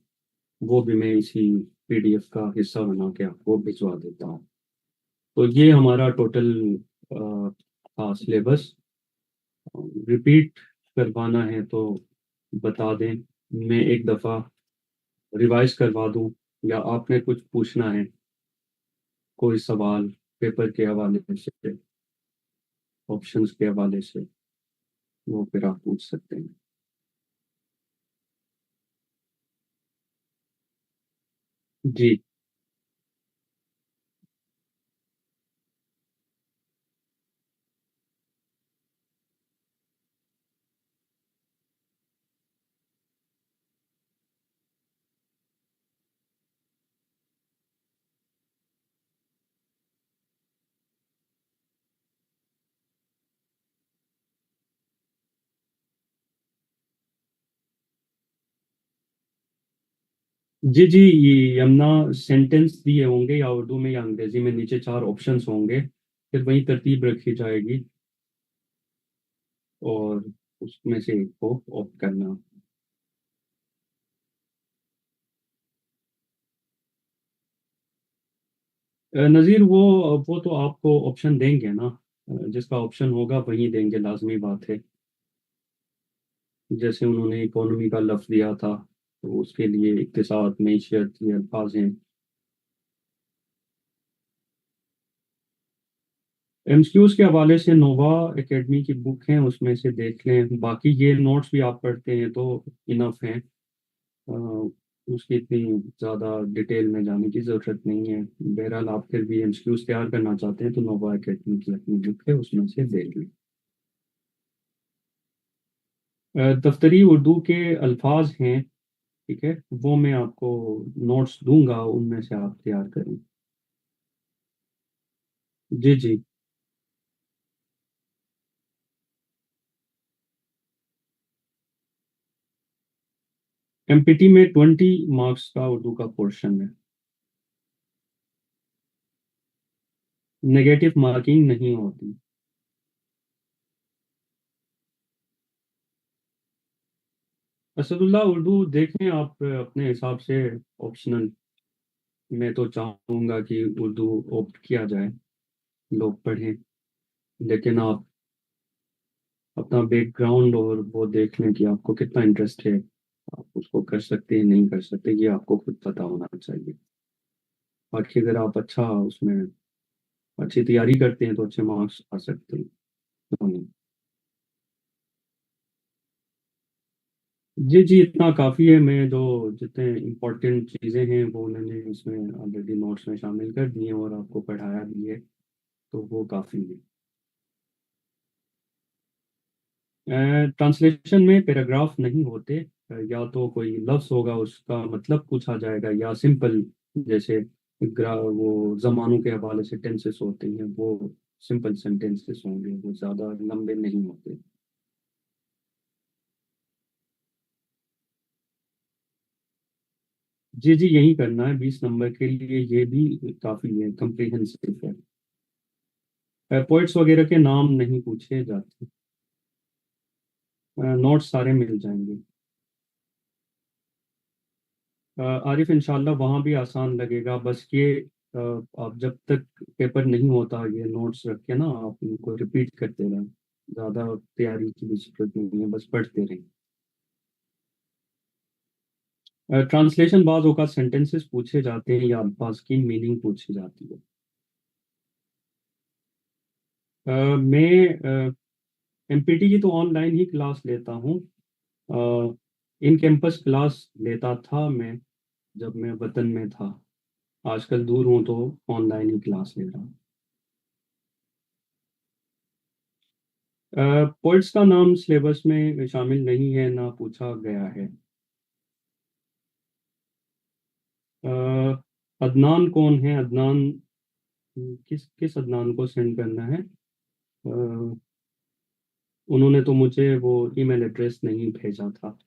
वो भी मैं इसी पीडीएफ का हिस्सा बना के आपको भिजवा देता हूँ। तो ये हमारा टोटल था सिलेबस। रिपीट करवाना है तो बता दें, मैं एक दफ़ा रिवाइज करवा दूं, या आपने कुछ पूछना है, कोई सवाल पेपर के हवाले से, ऑप्शंस के हवाले से, वो फिर आप पूछ सकते हैं। जी जी जी, ये यमुना सेंटेंस दिए होंगे या उर्दू में या अंग्रेजी में, नीचे चार ऑप्शंस होंगे, फिर वही तरतीब रखी जाएगी और उसमें से एक को ऑप्ट करना। नज़ीर, वो तो आपको ऑप्शन देंगे ना, जिसका ऑप्शन होगा वही देंगे, लाजमी बात है। जैसे उन्होंने इकोनॉमी का लफ्ज दिया था, तो उसके लिए इक्तिसाद, मैशियत, ये अल्फाज हैं। एमसीक्यूज के हवाले से नोवा एकेडमी की बुक है, उसमें से देख लें। बाकी ये नोट्स भी आप पढ़ते हैं तो इनफ हैं, उसकी इतनी ज़्यादा डिटेल में जाने की ज़रूरत नहीं है। बहरहाल, आप फिर भी एमसीक्यूज तैयार करना चाहते हैं तो नोवा एकेडमी की अपनी बुक है, उसमें से देख लें। दफ्तरी उर्दू के अल्फाज हैं, ठीक है, वो मैं आपको नोट्स दूंगा, उनमें से आप तैयार करें। जी जी। एमपीटी में 20 मार्क्स का उर्दू का पोर्शन है। नेगेटिव मार्किंग नहीं होती। असदुल्ला उर्दू देखें आप अपने हिसाब से, ऑप्शनल। मैं तो चाहूँगा कि उर्दू ऑप्ट किया जाए, लोग पढ़ें, लेकिन आप अपना बैकग्राउंड और वो देख लें कि आपको कितना इंटरेस्ट है, आप उसको कर सकते हैं नहीं कर सकते, ये आपको खुद पता होना चाहिए। बाकी अगर आप अच्छा उसमें अच्छी तैयारी करते हैं तो अच्छे मार्क्स आ सकते हैं। क्यों नहीं। जी जी, इतना काफ़ी है। मैं जो जितने इम्पोर्टेंट चीज़ें हैं वो मैंने उसमें ऑलरेडी नोट्स में शामिल कर दी हैं और आपको पढ़ाया भी है, तो वो काफ़ी है। ट्रांसलेशन में पैराग्राफ नहीं होते। या तो कोई लफ्ज़ होगा उसका मतलब पूछा जाएगा, या सिंपल जैसे वो जमानों के हवाले से टेंसेस होते हैं, वो सिंपल सेंटेंसेस होंगे, वो ज़्यादा लंबे नहीं होते। जी जी, यही करना है 20 नंबर के लिए, ये भी काफ़ी है, कम्प्रिहेंसिव है। पोइट्स वगैरह के नाम नहीं पूछे जाते। नोट्स सारे मिल जाएंगे। आरिफ, इंशाल्लाह वहाँ भी आसान लगेगा। बस ये आप जब तक पेपर नहीं होता, ये नोट्स रख के ना आप इनको रिपीट करते रहें। ज़्यादा तैयारी की भी जरूरत नहीं है, बस पढ़ते रहें। ट्रांसलेशन बाज औकात सेंटेंसेस पूछे जाते हैं या अल्फाज की मीनिंग पूछी जाती है। मैं एमपीटी की तो ऑनलाइन ही क्लास लेता हूँ। इन कैंपस क्लास लेता था मैं जब मैं वतन में था। आजकल दूर हूँ तो ऑनलाइन ही क्लास ले रहा हूँ। पोइट्स का नाम सिलेबस में शामिल नहीं है, ना पूछा गया है। अ, अदनान कौन है? अदनान, किस किस अदनान को सेंड करना है? उन्होंने तो मुझे वो ईमेल एड्रेस नहीं भेजा था।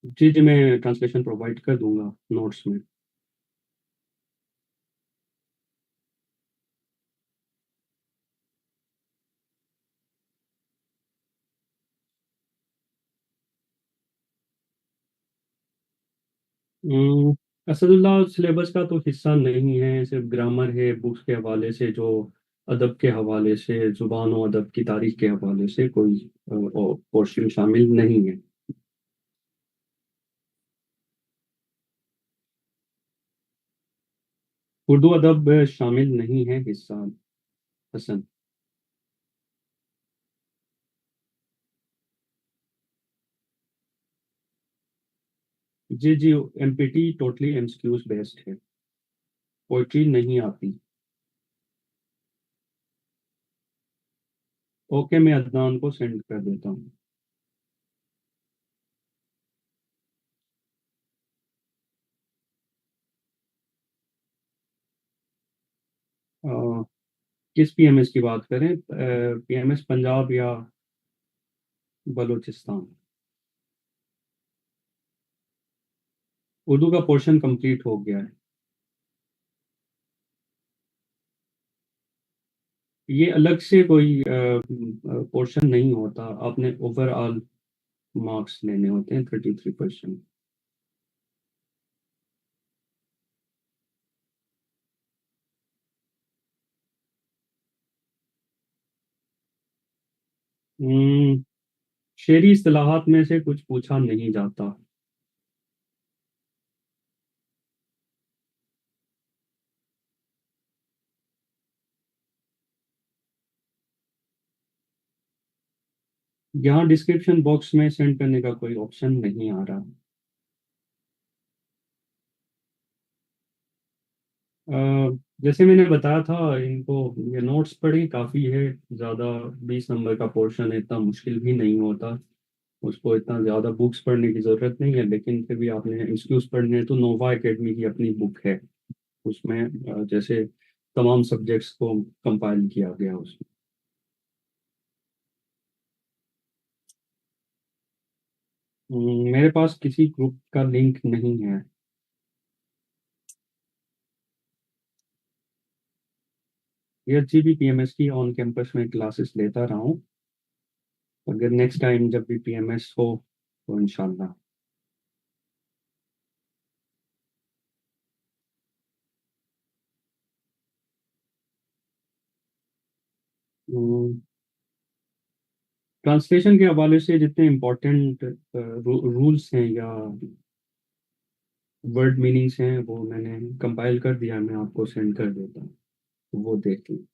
जी जी, मैं ट्रांसलेशन प्रोवाइड कर दूंगा नोट्स में। असदुल्ला सिलेबस का तो हिस्सा नहीं है, सिर्फ ग्रामर है। बुक्स के हवाले से, जो अदब के हवाले से, जुबान और अदब की तारीख के हवाले से कोई पोर्शन शामिल नहीं है। उर्दू अदब शामिल नहीं है हिस्सा, हसन। जी जी, एमपीटी टोटली एमसीक्यूज बेस्ड है। पोइट्री नहीं आती। ओके, मैं अदनान को सेंड कर देता हूँ। अ, किस पीएमएस की बात करें? पीएमएस पंजाब या बलूचिस्तान? उर्दू का पोर्शन कंप्लीट हो गया है। ये अलग से कोई पोर्शन नहीं होता, आपने ओवरऑल मार्क्स लेने होते हैं 33%। शेरी इस्तिलाहात में से कुछ पूछा नहीं जाता। यहाँ डिस्क्रिप्शन बॉक्स में सेंड करने का कोई ऑप्शन नहीं आ रहा। अ, जैसे मैंने बताया था इनको, ये नोट्स पढ़ी काफ़ी है। ज़्यादा 20 नंबर का पोर्शन है, इतना मुश्किल भी नहीं होता। उसको इतना ज़्यादा बुक्स पढ़ने की ज़रूरत नहीं है, लेकिन फिर भी आपने एक्सक्यूज पढ़ने हैं तो नोवा एकेडमी की अपनी बुक है। उसमें जैसे तमाम सब्जेक्ट्स को कंपाइल किया गया उसमें। मेरे पास किसी ग्रुप का लिंक नहीं है। ये जी भी पीएमएस की ऑन कैंपस में क्लासेस लेता रहा हूँ। अगर नेक्स्ट टाइम जब भी पीएमएस हो तो इंशाल्लाह। ट्रांसलेशन के हवाले से जितने इम्पोर्टेंट रूल्स हैं या वर्ड मीनिंग्स हैं वो मैंने कंपाइल कर दिया, मैं आपको सेंड कर देता हूँ, वो देख लीजिए।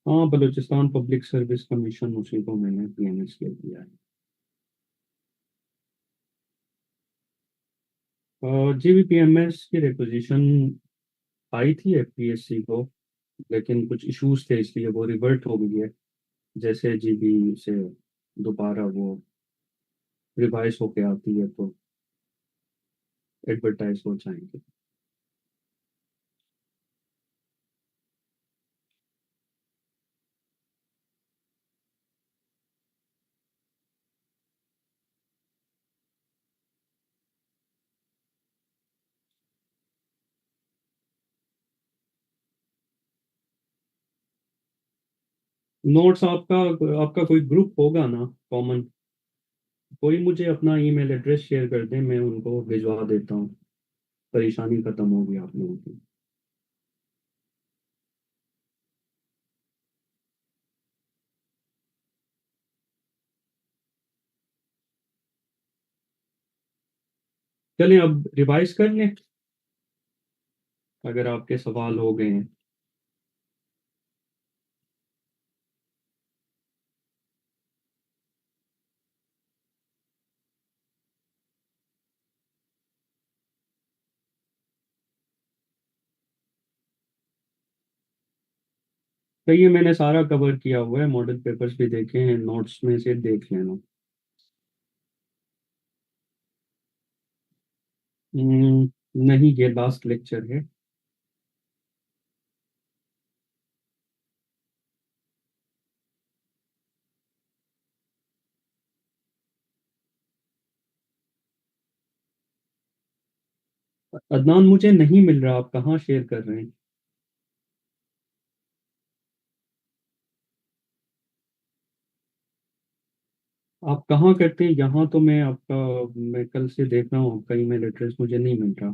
हाँ, बलूचिस्तान पब्लिक सर्विस कमीशन, उसी को मैंने पीएमएस के दिया है। जी भी पीएमएस की रिपोजिशन आई थी एफपीएससी को, लेकिन कुछ इश्यूज थे इसलिए वो रिवर्ट हो गई है। जैसे जीबी से दोबारा वो रिवाइज होके आती है तो एडवर्टाइज हो जाएंगे। नोट्स आपका आपका कोई ग्रुप होगा ना, कॉमन? कोई मुझे अपना ईमेल एड्रेस शेयर कर दे, मैं उनको भिजवा देता हूँ। परेशानी खत्म होगी आप लोगों की। चलिए अब रिवाइज कर लें, अगर आपके सवाल हो गए हैं। तो ये मैंने सारा कवर किया हुआ है, मॉडल पेपर्स भी देखे हैं, नोट्स में से देख लेना। नहीं, ये लास्ट लेक्चर है। अदनान, मुझे नहीं मिल रहा, आप कहाँ शेयर कर रहे हैं? आप कहाँ करते हैं? यहाँ तो मैं आपका, मैं कल से देख रहा हूँ, आपका ईमेल एड्रेस मुझे नहीं मिल रहा।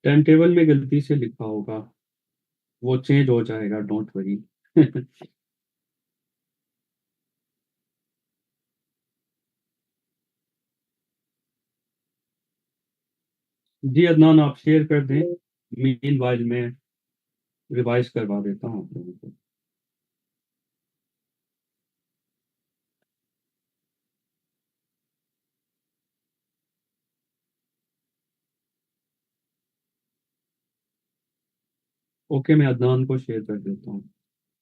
टाइम टेबल में गलती से लिखा होगा, वो चेंज हो जाएगा, डोंट वरी। जी अदनान, आप शेयर कर दें, मीन वाइल मैं रिवाइज करवा देता हूँ आप लोगों को। ओके, मैं अदनान को शेयर कर देता हूँ।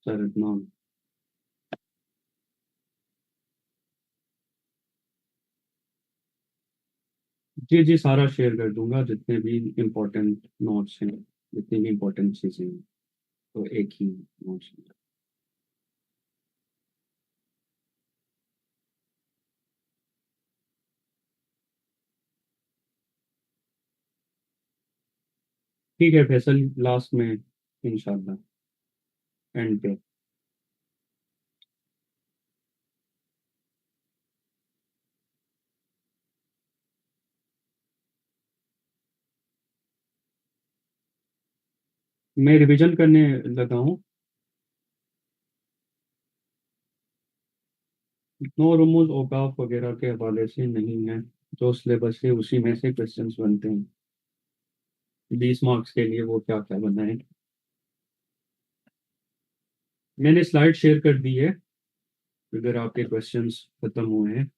सर अदनान। जी जी, सारा शेयर कर दूंगा, जितने भी इम्पोर्टेंट नोट्स हैं, जितनी भी इम्पोर्टेंट चीज़ें हैं, तो एक ही नोट्स। ठीक है फैसल, लास्ट में इंशाल्लाह एंड पे। मैं रिवीजन करने लगा हूँ। नो रुमूज औकाफ वगैरह के हवाले से नहीं है, जो सिलेबस है उसी में से क्वेश्चंस बनते हैं। 20 मार्क्स के लिए वो क्या क्या बनाए। मैंने स्लाइड शेयर कर दी है, अगर आपके क्वेश्चंस खत्म हुए हैं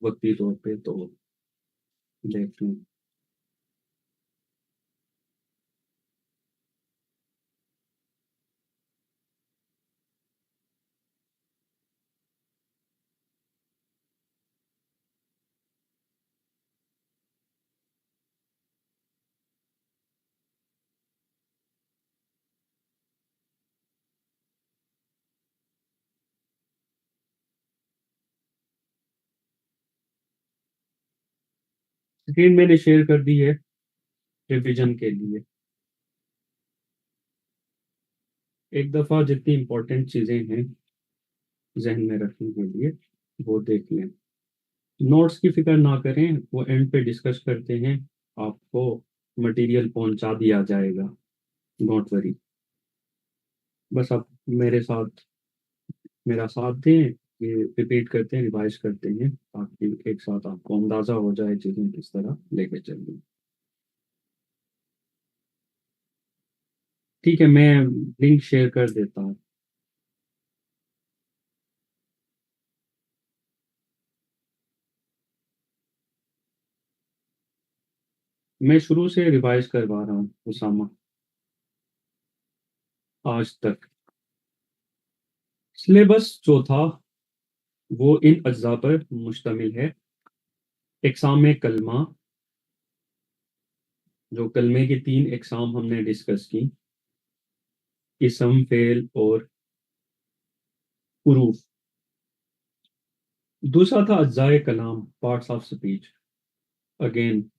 वक्ती तौर पे तो देख लें। स्क्रीन मैंने शेयर कर दी है रिवीजन के लिए। एक दफा जितनी इंपॉर्टेंट चीजें हैं जहन में रखने के लिए वो देख लें। नोट्स की फिक्र ना करें, वो एंड पे डिस्कस करते हैं। आपको मटेरियल पहुंचा दिया जाएगा, डोंट वरी। बस आप मेरे साथ मेरा साथ दें, ये रिपीट करते हैं, रिवाइज करते हैं, ताकि एक साथ आपको अंदाजा हो जाए चीजें किस तरह लेके चल रही। ठीक है, मैं लिंक शेयर कर देता हूँ। मैं शुरू से रिवाइज करवा रहा हूँ उसामा, आज तक। सिलेबस जो था वो इन अज्जा पर मुश्तमिल है। एग्जाम में कलमा, जो कलमे की 3 एग्जाम हमने डिस्कस की, इसम, फेल और उरूफ। दूसरा था अज्जाए कलाम, पार्ट्स ऑफ स्पीच। अगेन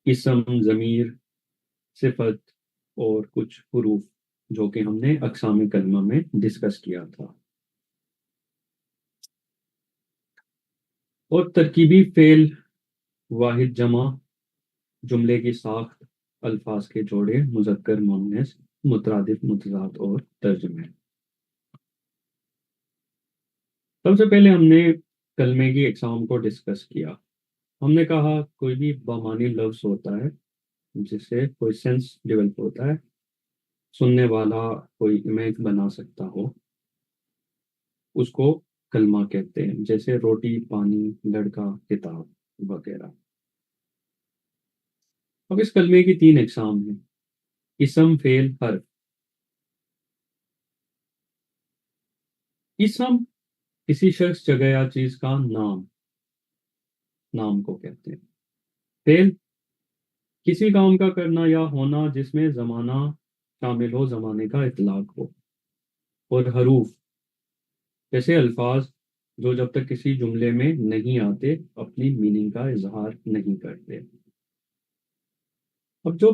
इसम, जमीर, सिफत और कुछ हुरूफ, जो कि हमने अक़साम कलमा में डिस्कस किया था। और तरकीबी फेल, वाहिद जमा, जुमले की साख्त, अल्फाज के जोड़े, मुज़क्कर मुअन्नस, मुतरादिफ, मुतज़ाद और तर्जुमे। सबसे पहले हमने कलमे की एग्जाम को डिस्कस किया। हमने कहा कोई भी बामानी लफ्ज होता है जिससे कोई सेंस डेवलप होता है, सुनने वाला कोई इमेज बना सकता हो, उसको कलमा कहते हैं। जैसे रोटी, पानी, लड़का, किताब वगैरह। अब इस कलमे की 3 एग्जाम हैं। इसम, फेल, हर्फ। इसम किसी शख्स, जगह या चीज का नाम, नाम को कहते हैं। फेल किसी काम का करना या होना जिसमें जमाना शामिल हो, जमाने का इतलाक हो। और हरूफ जैसे अल्फाज जो जब तक किसी जुमले में नहीं आते अपनी मीनिंग का इजहार नहीं करते। अब जो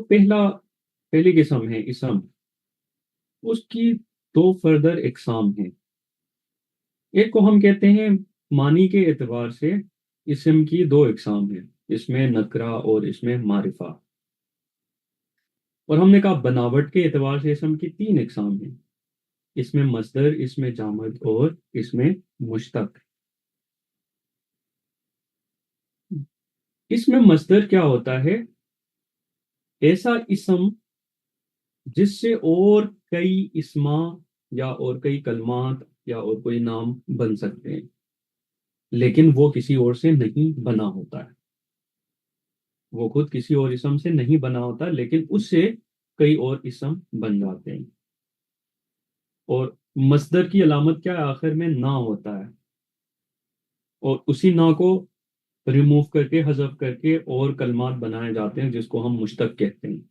पहली किस्म है इसम, उसकी 2 फर्दर इकसाम हैं। एक को हम कहते हैं मानी के एतबार से इसम की 2 इकसाम हैं, इसमें नकरा और इसमें मारिफा। और हमने कहा बनावट के एतबार से इसम की 3 इकसाम हैं, इसमें मस्दर, इसमें जामद और इसमें मुश्तक। इसमें मस्दर क्या होता है? ऐसा इसम जिससे और कई इस्मा या और कई कलमात या और कोई नाम बन सकते हैं, लेकिन वो किसी और से नहीं बना होता है। वो खुद किसी और इसम से नहीं बना होता, लेकिन उससे कई और इसम बन जाते हैं। और मस्दर की अलामत क्या है? आखिर में ना होता है, और उसी ना को रिमूव करके, हजफ करके और कलमात बनाए जाते हैं जिसको हम मुश्तक कहते हैं।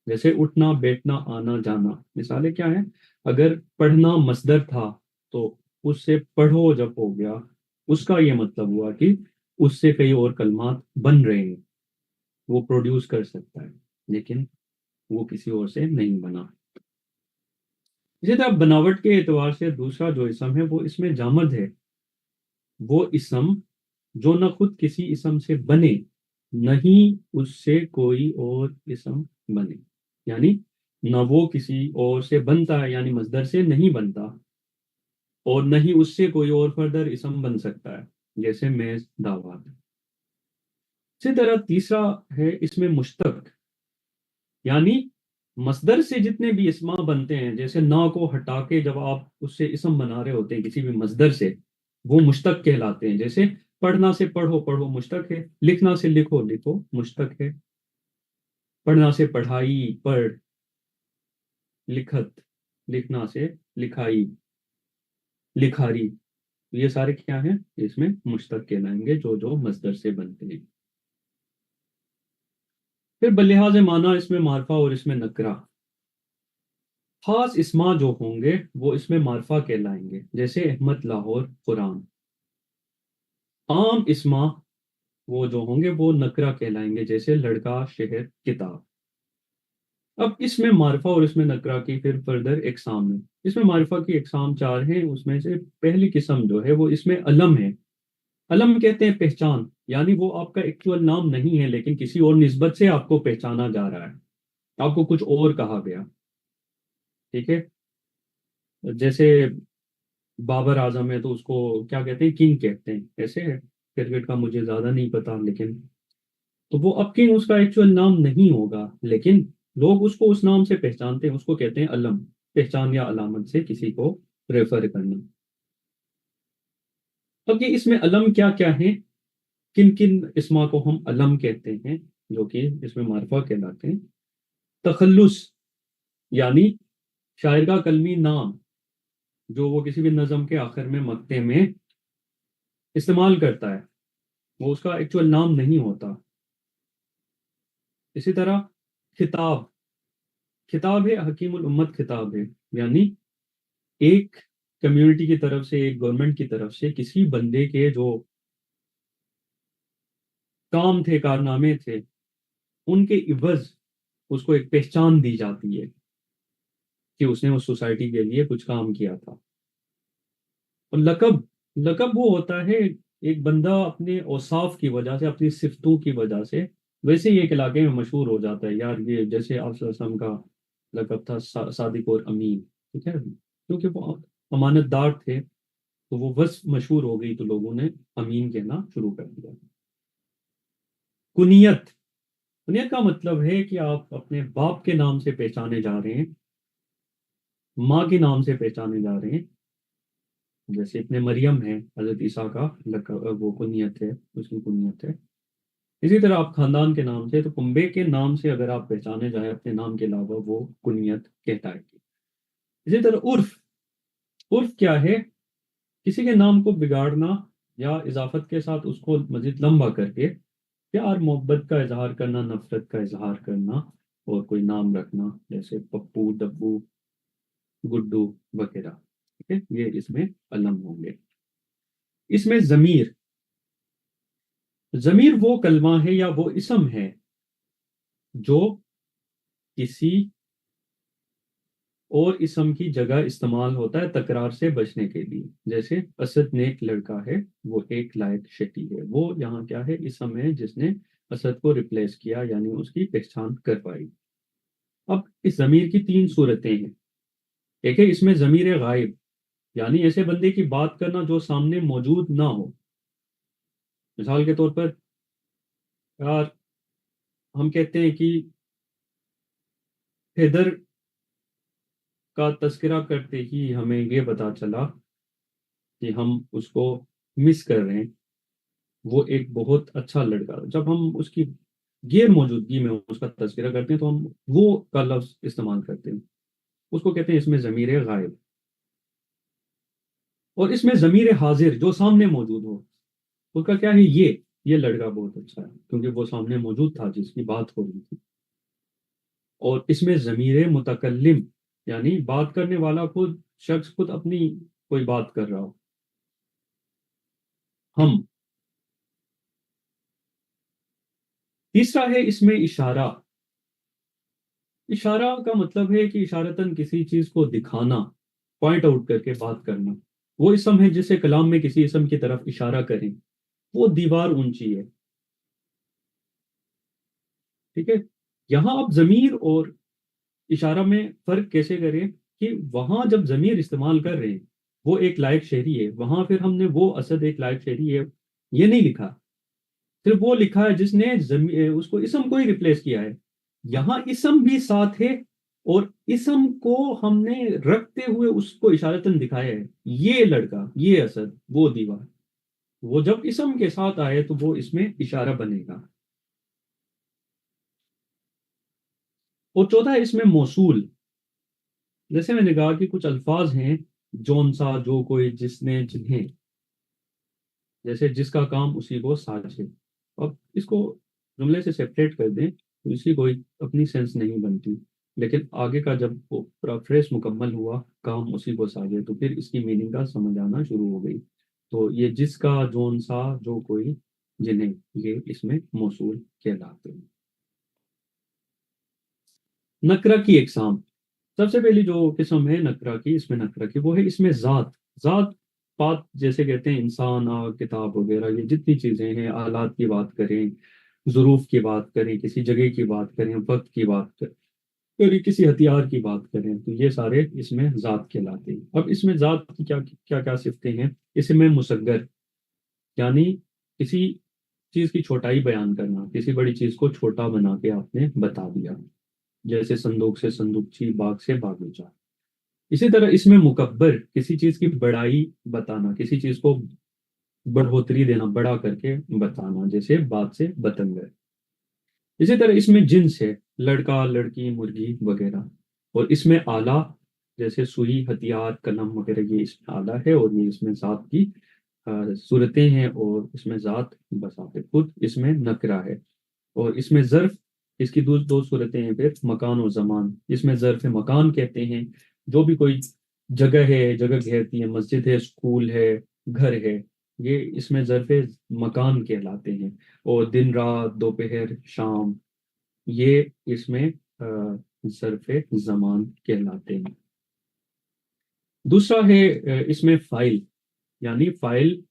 जैसे उठना, बैठना, आना, जाना। मिसालें क्या है? अगर पढ़ना मस्दर था तो उससे पढ़ो जब हो गया, उसका ये मतलब हुआ कि उससे कई और कलमात बन रहे हैं, वो प्रोड्यूस कर सकता है, लेकिन वो किसी और से नहीं बना। इसी तरह बनावट के एतबार से दूसरा जो इसम है वो इसमें जामद है। वो इसम जो न खुद किसी इसम से बने, नहीं उससे कोई और इसम बने। यानी न वो किसी और से बनता है, यानी मजदर से नहीं बनता, और न ही उससे कोई और फर्दर इसम बन सकता है, जैसे मेज, दावत। इसी तरह तीसरा है इसमें मुश्तक। यानी मसदर से जितने भी इस्मा बनते हैं, जैसे ना को हटा के जब आप उससे इसम बना रहे होते हैं किसी भी मसदर से, वो मुश्तक कहलाते हैं। जैसे पढ़ना से पढ़ो, पढ़ो मुश्तक है। लिखना से लिखो, लिखो मुश्तक है। पढ़ना से पढ़ाई, पढ़। लिखत, लिखना से लिखाई, लिखारी। ये सारे क्या हैं? इसमें मुश्तक कहलाएंगे, जो जो मसदर से बनते हैं। फिर बलिहाज माना इसमें मारफा और इसमें नकरा। खास इस्मा जो होंगे वो इसमें मारफा कहलाएंगे, जैसे अहमद, लाहौर, कुरान। आम इस्मा वो जो होंगे वो नकरा कहलाएंगे, जैसे लड़का, शहर, किताब। अब इसमें मारिफा और इसमें नकरा की फिर फर्दर एग्जाम है। इसमें मारिफा की एग्जाम चार हैं, उसमें से पहली किस्म जो है वो इसमें अलम है। अलम कहते हैं पहचान, यानी वो आपका एक्चुअल नाम नहीं है लेकिन किसी और निस्बत से आपको पहचाना जा रहा है, आपको कुछ और कहा गया। ठीक है। जैसे बाबर आजम है तो उसको क्या कहते हैं, किंग कहते हैं, ऐसे है। क्रिकेट का मुझे ज्यादा नहीं पता, लेकिन तो वो अब किंग उसका एक्चुअल नाम नहीं होगा, लेकिन लोग उसको उस नाम से पहचानते हैं, उसको कहते हैं अलम। पहचान या अलामत से किसी को रेफर करना। अब ये इसमें अलम क्या क्या है, किन किन इस्मा को हम अलम कहते हैं, जो कि इसमें मारफा कहलाते हैं। तखल्लुस, यानी शायर का कलमी नाम जो वो किसी भी नज्म के आखिर में मक्ते में इस्तेमाल करता है, वो उसका एक्चुअल नाम नहीं होता। इसी तरह खिताब, खिताब है हकीमुल उम्मत खिताब है, यानी एक कम्युनिटी की तरफ से, एक गवर्नमेंट की तरफ से किसी बंदे के जो काम थे, कारनामे थे, उनके इवज उसको एक पहचान दी जाती है कि उसने उस सोसाइटी के लिए कुछ काम किया था। और लकब, लकब वो होता है एक बंदा अपने औसाफ की वजह से, अपनी सिफ्तों की वजह से वैसे ही एक इलाके में मशहूर हो जाता है। यार ये जैसे आप वसल्लम का लकब था सादिक और अमीन, ठीक है, क्योंकि वो अमानतदार थे तो वो बस मशहूर हो गई तो लोगों ने अमीन कहना शुरू कर दिया। कुनियत, कुनियत का मतलब है कि आप अपने बाप के नाम से पहचाने जा रहे हैं, माँ के नाम से पहचाने जा रहे हैं। जैसे इतने मरियम है, हजरत ईसा का लकब, वो कुनियत है, उसकी कुनियत है। इसी तरह आप खानदान के नाम से, तो कुंबे के नाम से अगर आप पहचाने जाए अपने नाम के अलावा, वो कुनियत कहता है। इसी तरह उर्फ, उर्फ क्या है, किसी के नाम को बिगाड़ना या इजाफत के साथ उसको मजीद लंबा करके प्यार मोहब्बत का इजहार करना, नफरत का इजहार करना, और कोई नाम रखना जैसे पप्पू, डब्बू, गुड्डू वगैरह। ठीक है, ये इसमें अलम होंगे। इसमें जमीर, जमीर वो कलमा है या वो इसम है जो किसी और इसम की जगह इस्तेमाल होता है तकरार से बचने के लिए। जैसे असद नेक लड़का है, वो एक लायक शकी है, वो यहाँ क्या है, इसम है जिसने असद को रिप्लेस किया, यानी उसकी पहचान कर पाई। अब इस जमीर की तीन सूरतें हैं। एक है इसमें जमीर गायब, यानी ऐसे बंदे की बात करना जो सामने मौजूद ना हो। मिसाल के तौर पर, यार हम कहते हैं कि हैदर का तस्करा करते ही हमें ये पता चला कि हम उसको मिस कर रहे हैं, वो एक बहुत अच्छा लड़का। जब हम उसकी गैर मौजूदगी में उसका तस्करा करते हैं तो हम वो का लफ्ज इस्तेमाल करते हैं, उसको कहते हैं इसमें ज़मीर गायब। और इसमें ज़मीर हाजिर, जो सामने मौजूद हो, उसका क्या है, ये लड़का बहुत अच्छा है क्योंकि वो सामने मौजूद था जिसकी बात हो रही थी। और इसमें ज़मीर मुतकल्लिम, यानी बात करने वाला खुद शख्स खुद अपनी कोई बात कर रहा हो, हम। तीसरा है इसमें इशारा। इशारा का मतलब है कि इशारतन किसी चीज को दिखाना, पॉइंट आउट करके बात करना। वो इसम है जिसे कलाम में किसी इसम की तरफ इशारा करें। वो दीवार ऊंची है। ठीक है। यहाँ आप जमीर और इशारा में फर्क कैसे करें, कि वहां जब जमीर इस्तेमाल कर रहे हैं, वो एक लायक शहरी है, वहां फिर हमने वो असद एक लायक शहरी है ये नहीं लिखा, सिर्फ वो लिखा है जिसने उसको इसम को ही रिप्लेस किया है। यहाँ इसम भी साथ है, और इसम को हमने रखते हुए उसको इशारतन दिखाया है, ये लड़का, ये असद, वो दीवार। वो जब इसम के साथ आए तो वो इसमें इशारा बनेगा। और चौथा है इसमें मौसूल। जैसे मैंने कहा कि कुछ अल्फाज हैं, जौन सा, जो, कोई, जिसने, जिन्हें, जैसे जिसका काम उसी को साझे। अब इसको जुमले से सेपरेट कर दें तो इसकी कोई अपनी सेंस नहीं बनती, लेकिन आगे का जब वो पूरा फ्रेज मुकम्मल हुआ, काम उसी को साझे, तो फिर इसकी मीनिंग का समझ आना शुरू हो गई। तो ये जिसका, जोन सा, जो, कोई, जिन्हें, ये इसमें मौसूल कहलाते हैं। नकरा की इकसाम। सबसे पहली जो किस्म है नकरा की, इसमें नकरा की वो है, इसमें जात जात पात, जैसे कहते हैं इंसान, आग, किताब वगैरह, ये जितनी चीजें हैं, आलात की बात करें, ज़ुरूफ की बात करें, किसी जगह की बात करें, वक्त की बात करें, और किसी हथियार की बात करें, तो ये सारे इसमें जात कहलाते हैं। अब इसमें जात की क्या क्या क्या सिफतें हैं। इसमें मुसग्गर, यानी किसी चीज की छोटाई बयान करना, किसी बड़ी चीज को छोटा बना के आपने बता दिया, जैसे संदूक से संदूकची, बाग से बागीचा। इसी तरह इसमें मुकब्बर, किसी चीज की बड़ाई बताना, किसी चीज को बढ़ोतरी देना, बड़ा करके बताना, जैसे बात से बतंगर। इसी तरह इसमें जिन्स है, लड़का, लड़की, मुर्गी वगैरह। और इसमें आला, जैसे सुई, हथियार, कलम वगैरह, ये इसमें आला है, और ये इसमें जात की सूरतें हैं, और इसमें जात बसाते खुद इसमें नकरा है। और इसमें ज़र्फ, इसकी दो दो सूरतें हैं फिर, मकान और जमान। इसमें ज़र्फ है, मकान कहते हैं जो भी कोई जगह है, जगह घेरती है, मस्जिद है, स्कूल है, घर है, ये इसमें ज़र्फ मकान कहलाते हैं। और दिन, रात, दोपहर, शाम, ये इसमें ज़र्फ जमान कहलाते हैं। दूसरा है इसमें फाइल, यानी फाइल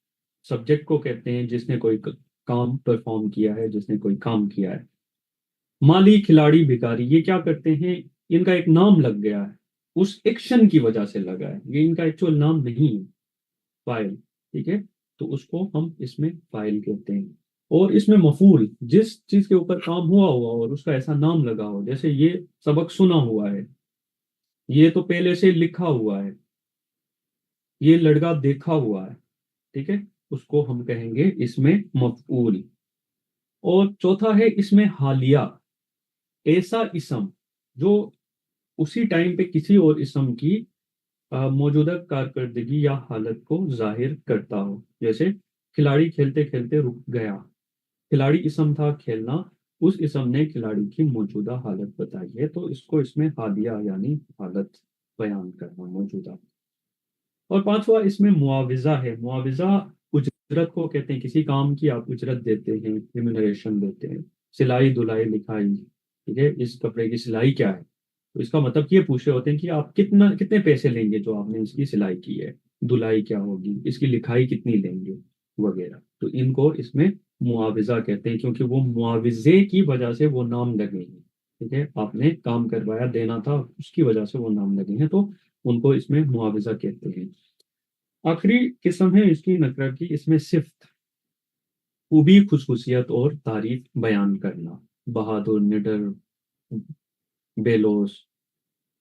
सब्जेक्ट को कहते हैं जिसने कोई काम परफॉर्म किया है, जिसने कोई काम किया है। माली, खिलाड़ी, भिखारी, ये क्या करते हैं, इनका एक नाम लग गया है, उस एक्शन की वजह से लगा है, ये इनका एक्चुअल नाम नहीं है। फाइल, ठीक है, तो उसको हम इसमें फाइल कहते हैं। और इसमें मफूल, जिस चीज के ऊपर काम हुआ हुआ और उसका ऐसा नाम लगा हो, जैसे ये सबक सुना हुआ है, ये तो पहले से लिखा हुआ है, ये लड़का देखा हुआ है, ठीक है, उसको हम कहेंगे इसमें मफूल। और चौथा है इसमें हालिया, ऐसा इसम जो उसी टाइम पे किसी और इसम की मौजूदा कारकर्दगी या हालत को जाहिर करता हो। जैसे खिलाड़ी खेलते खेलते रुक गया, खिलाड़ी इसम था खेलना, उस इसम ने खिलाड़ी की मौजूदा हालत बताई है, तो इसको इसमें हालिया यानी हालत बयान करना, मौजूदा। और पांचवा इसमें मुआविजा है। मुआविजा उजरत को कहते हैं, किसी काम की आप उजरत देते हैं, रिम्यूनरेशन देते हैं। सिलाई, धुलाई, लिखाई, ठीक है, इस कपड़े की सिलाई क्या है, तो इसका मतलब ये पूछ रहे होते हैं कि आप कितना कितने पैसे लेंगे जो आपने इसकी सिलाई की है, धुलाई क्या होगी, इसकी लिखाई कितनी लेंगे, वगैरह। तो इनको इसमें मुआविजा कहते हैं, क्योंकि वो मुआविजे की वजह से वो नाम लगे हैं, ठीक है, आपने काम करवाया, देना था, उसकी वजह से वो नाम लगे हैं, तो उनको इसमें मुआविजा कहते हैं। आखिरी किस्म है इसकी नकरा की, इसमें सिफ्त, खूबी, खुशखुशियत और तारीफ बयान करना, बहादुर, निडर, बेलोस,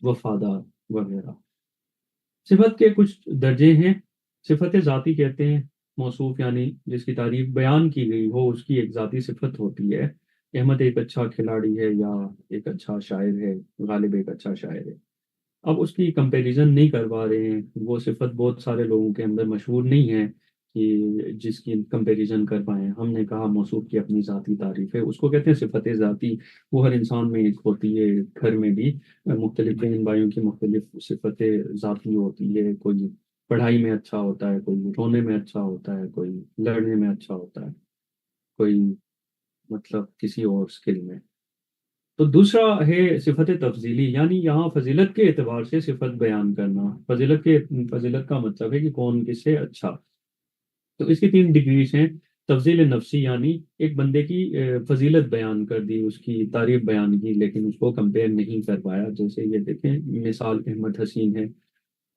वफादार वगैरह। सिफत के कुछ दर्जे हैं। सिफत ज़ाती कहते हैं, मौसूफ यानी जिसकी तारीफ बयान की गई हो, उसकी एक ज़ाती सिफत होती है। अहमद एक अच्छा खिलाड़ी है, या एक अच्छा शायर है, गालिब एक अच्छा शायर है। अब उसकी कंपैरिजन नहीं करवा रहे हैं, वो सिफत बहुत सारे लोगों के अंदर मशहूर नहीं है कि जिसकी कंपैरिजन कर पाए। हमने कहा मौसूफ की अपनी ज़ाती तारीफ है, उसको कहते हैं सिफत ज़ाती। वो हर इंसान में एक होती है, घर में भी मुख्तलिफ बहन भाइयों की मुख्तलिफ सिफतें ज़ाती होती है। कोई पढ़ाई में अच्छा होता है, कोई रोने में अच्छा होता है, कोई लड़ने में अच्छा होता है, कोई मतलब किसी और स्किल में। तो दूसरा है सिफत तफजीली, यानी यहाँ फजीलत के एतबार से सिफत बयान करना। फजीलत का मतलब है कि कौन किससे अच्छा। तो इसकी तीन डिग्रीज हैं। तफजील नफसी, यानी एक बंदे की फजीलत बयान कर दी, उसकी तारीफ बयान की, लेकिन उसको कंपेयर नहीं कर पाया, जैसे ये देखें मिसाल अहमद हसीन है।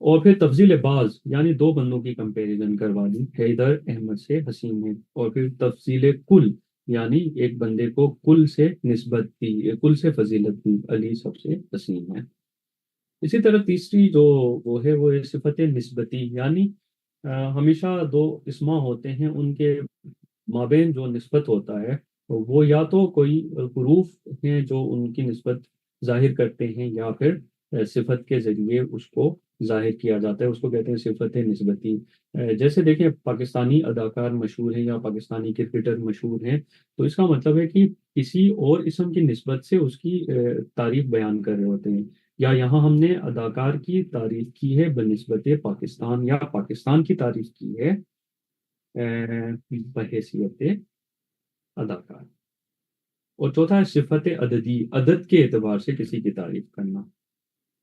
और फिर तफजील बाज, यानी दो बंदों की कंपैरिजन करवा दी, हैदर अहमद से हसीन है। और फिर तफजील कुल, यानी एक बंदे को कुल से निस्बत दी, कुल से फजीलत दी, अली सबसे हसीन है। इसी तरह तीसरी जो वो है सिफत निस्बती, यानी हमेशा दो इसमा होते हैं, उनके माबेन जो निस्बत होता है, वो या तो कोई हरूफ हैं जो उनकी निस्बत जाहिर करते हैं, या फिर सिफत के जरिए उसको जाहिर किया जाता है, उसको कहते हैं सिफत निस्बती। जैसे देखें पाकिस्तानी अदाकार मशहूर हैं या पाकिस्तानी क्रिकेटर मशहूर हैं, तो इसका मतलब है कि किसी और इसम की निस्बत से उसकी तारीफ बयान कर रहे होते हैं। या यहाँ हमने अदाकार की तारीफ की है बनिस्बत पाकिस्तान, या पाकिस्तान की तारीफ की है बहैसियत अदाकार। और चौथा है सिफत अददी, अदद के एतबार से किसी की तारीफ करना।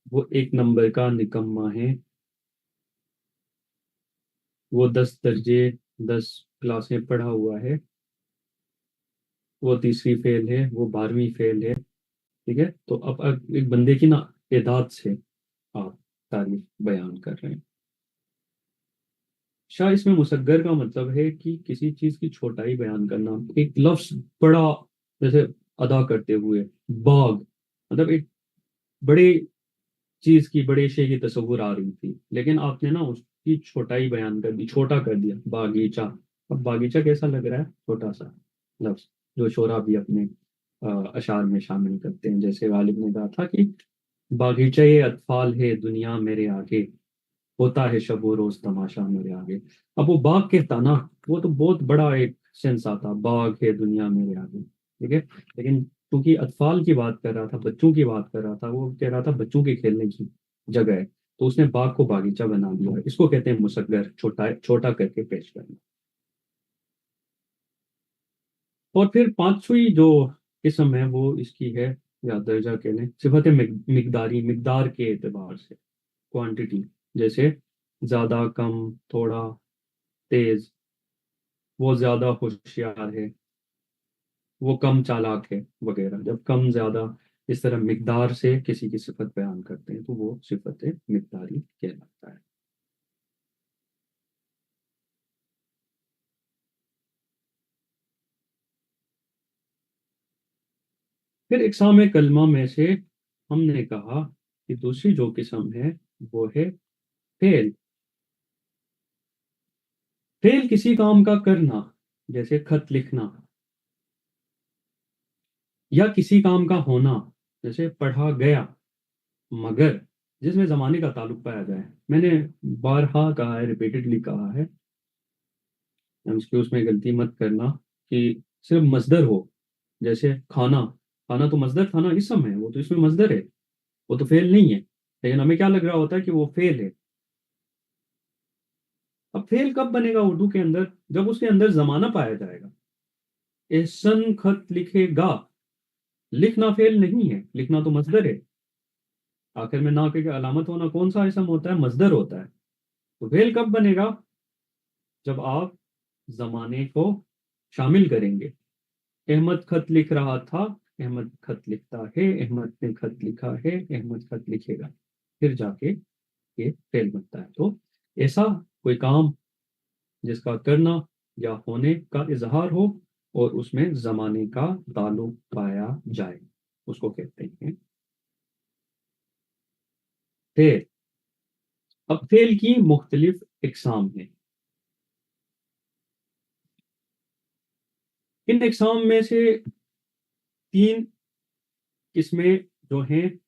वो एक नंबर का निकम्मा है, वो 10 दर्जे 10 क्लासें पढ़ा हुआ है, वो तीसरी फेल है, वो 12वीं फेल है। ठीक है, तो अब एक बंदे की ना एदाद से आप तारीफ बयान कर रहे हैं। शाह इसमें मुसग्गर का मतलब है कि किसी चीज की छोटाई बयान करना। एक लफ्ज बड़ा, जैसे अदा करते हुए बाग, मतलब एक बड़े चीज की, बड़े शे की तस्वुर आ रही थी, लेकिन आपने ना उसकी छोटाई बयान कर दी, छोटा कर दिया, बागीचा। अब बागीचा कैसा लग रहा है? छोटा सा लफ्ज, जो शोरा भी अपने अशार में शामिल करते हैं। जैसे गालिब ने कहा था कि बागीचा ये अतफाल है दुनिया मेरे आगे, होता है शब व रोज तमाशा मेरे आगे। अब वो बाग कहता ना, वो तो बहुत बड़ा एक सेंस आता, बाग है दुनिया मेरे आगे। ठीक है, लेकिन क्योंकि अतफाल की बात कर रहा था, बच्चों की बात कर रहा था, वो कह रहा था बच्चों के खेलने की जगह है, तो उसने बाग को बागीचा बना दिया। इसको कहते हैं मुसग्गर, छोटा छोटा करके पेश करना। और फिर पांचवी जो किस्म है वो इसकी है, या दर्जा कह लें, सिफत मिकदारी, मिकदार के एतबार से, क्वांटिटी। जैसे ज्यादा, कम, थोड़ा, तेज, वो ज्यादा होशियार है, वो कम चालाक है, वगैरह। जब कम ज्यादा इस तरह मिकदार से किसी की सिफत बयान करते हैं तो वो सिफत मिकदारी कहलाता है। फिर इकसाम कलमा में से हमने कहा कि दूसरी जो किस्म है वो है फेल। फेल किसी काम का करना, जैसे खत लिखना, या किसी काम का होना, जैसे पढ़ा गया, मगर जिसमें जमाने का ताल्लुक पाया जाए। मैंने बारहा कहा है, रिपीटेडली कहा है, उसमें गलती मत करना कि सिर्फ मजदर हो। जैसे खाना, खाना तो मजदर था ना, इसम है, वो तो इसमें मजदर है, वो तो फेल नहीं है, लेकिन हमें क्या लग रहा होता है कि वो फेल है। अब फेल कब बनेगा उर्दू के अंदर? जब उसके अंदर जमाना पाया जाएगा। एहसन खत लिखेगा, लिखना फेल नहीं है, लिखना तो मजदर है। आखिर में ना के अलामत होना कौन सा इसम होता है? मजदर होता है। तो फेल कब बनेगा? जब आप जमाने को शामिल करेंगे। अहमद खत लिख रहा था, अहमद खत लिखता है, अहमद ने खत लिखा है, अहमद खत लिखेगा, फिर जाके ये फेल बनता है। तो ऐसा कोई काम जिसका करना या होने का इजहार हो और उसमें जमाने का ताल्लुक पाया जाए, उसको कहते हैं फेल। अब फेल की मुख्तलिफ इकसाम है। इन इकसाम में से तीन किस्में जो हैं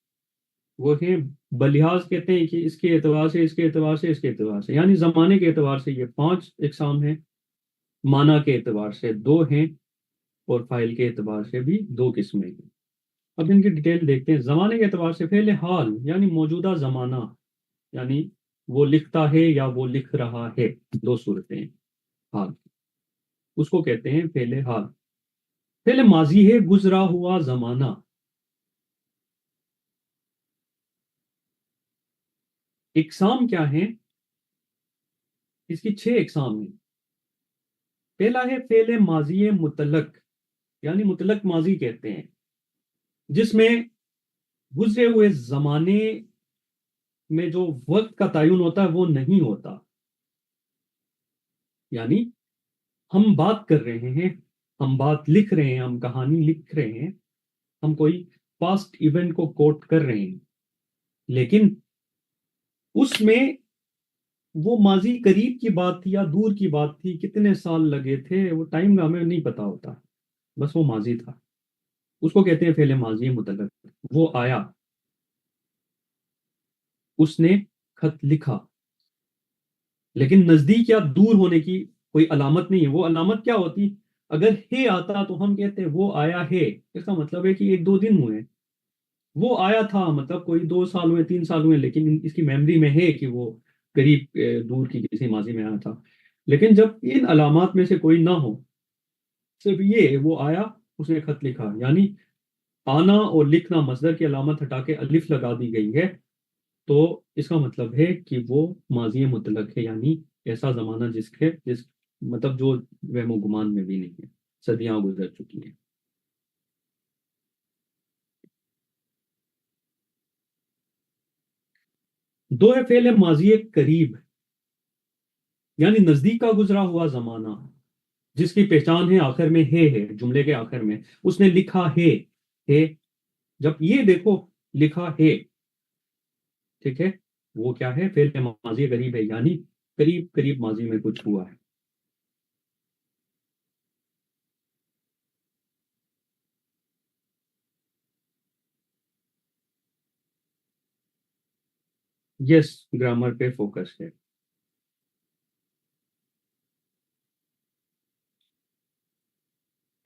वो हैं बलिहाज, कहते हैं कि इसके एतबार से, इसके एतबार से, इसके एतबार से, यानी जमाने के एतबार से ये 5 इकसाम हैं, माना के एतबार से 2 हैं, और फाइल के एतबार से भी 2 किस्में हैं। अब इनकी डिटेल देखते हैं। जमाने के एतबार से पहले हाल, यानी मौजूदा जमाना, यानी वो लिखता है या वो लिख रहा है, 2 सूरतें हैं हाल, उसको कहते हैं पहले हाल। पहले माजी है, गुजरा हुआ जमाना। इकसाम क्या है? इसकी 6 इकसाम है। पहला है फेले माजी मुतलक, यानी मुतलक माजी कहते हैं, जिसमें गुजरे हुए जमाने में जो वक्त का तयन होता है वो नहीं होता। यानी हम बात कर रहे हैं, हम बात लिख रहे हैं, हम कहानी लिख रहे हैं, हम कोई पास्ट इवेंट को कोट कर रहे हैं, लेकिन उसमें वो माजी करीब की बात थी या दूर की बात थी, कितने साल लगे थे, वो टाइम का हमें नहीं पता होता, बस वो माजी था। उसको कहते हैं फेले माजी मुतलक। वो आया, उसने खत लिखा, लेकिन नजदीक या दूर होने की कोई अलामत नहीं है। वो अलामत क्या होती? अगर हे आता तो हम कहते हैं वो आया है, इसका मतलब है कि 1-2 दिन हुए। वो आया था मतलब कोई 2 साल हुए, 3 साल हुए, लेकिन इसकी मेमोरी में है कि वो करीब दूर की किसी माजी में आया था। लेकिन जब इन अलामात में से कोई ना हो, सिर्फ ये वो आया उसने खत लिखा, यानी आना और लिखना मसदर की अलामत हटा के अलिफ लगा दी गई है, तो इसका मतलब है कि वो माजी मुतलक है, यानी ऐसा जमाना जिस मतलब जो वहमो गुमान में भी नहीं है, सदियां गुजर चुकी हैं। दो है फेल माजी करीब, यानी नजदीक का गुजरा हुआ जमाना जिसकी पहचान है आखिर में है जुमले के आखिर में उसने लिखा है। जब ये देखो, लिखा है, ठीक है, वो क्या है, फेल माजी करीब है, यानी करीब करीब माजी में कुछ हुआ है। यस, ग्रामर पे फोकस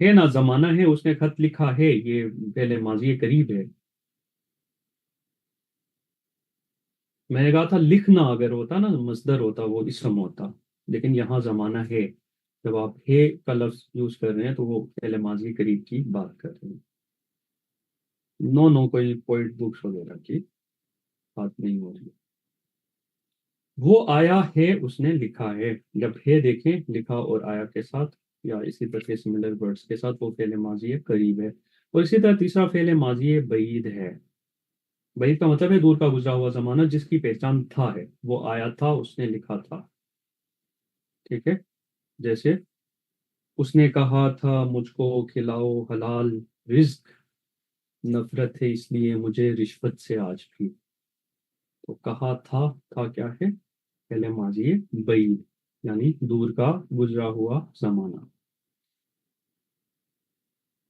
है ना, जमाना है, उसने खत लिखा है, ये पहले माजी करीब है। मैंने कहा था लिखना अगर होता ना मसदर होता वो इसम होता, लेकिन यहाँ जमाना है। जब आप है का लफ्ज यूज कर रहे हैं तो वो पहले माजी करीब की बात कर रहे हैं। नो नो, कोई पोइट बुक्स वगैरह की बात नहीं हो रही। वो आया है, उसने लिखा है। जब है देखें लिखा और आया के साथ या इसी तरह के सिमिलर वर्ड्स के साथ, वो फेले माजी है करीब है। और इसी तरह तीसरा फेले माजी है बईद है। बईद का मतलब है दूर का गुजरा हुआ जमाना जिसकी पहचान था है, वो आया था, उसने लिखा था। ठीक है, जैसे उसने कहा था मुझको खिलाओ हलाल रिज्क, नफरत है इसलिए मुझे रिश्वत से आज भी। तो कहा था क्या है, पहले माजी है बईद, यानी दूर का गुजरा हुआ जमाना।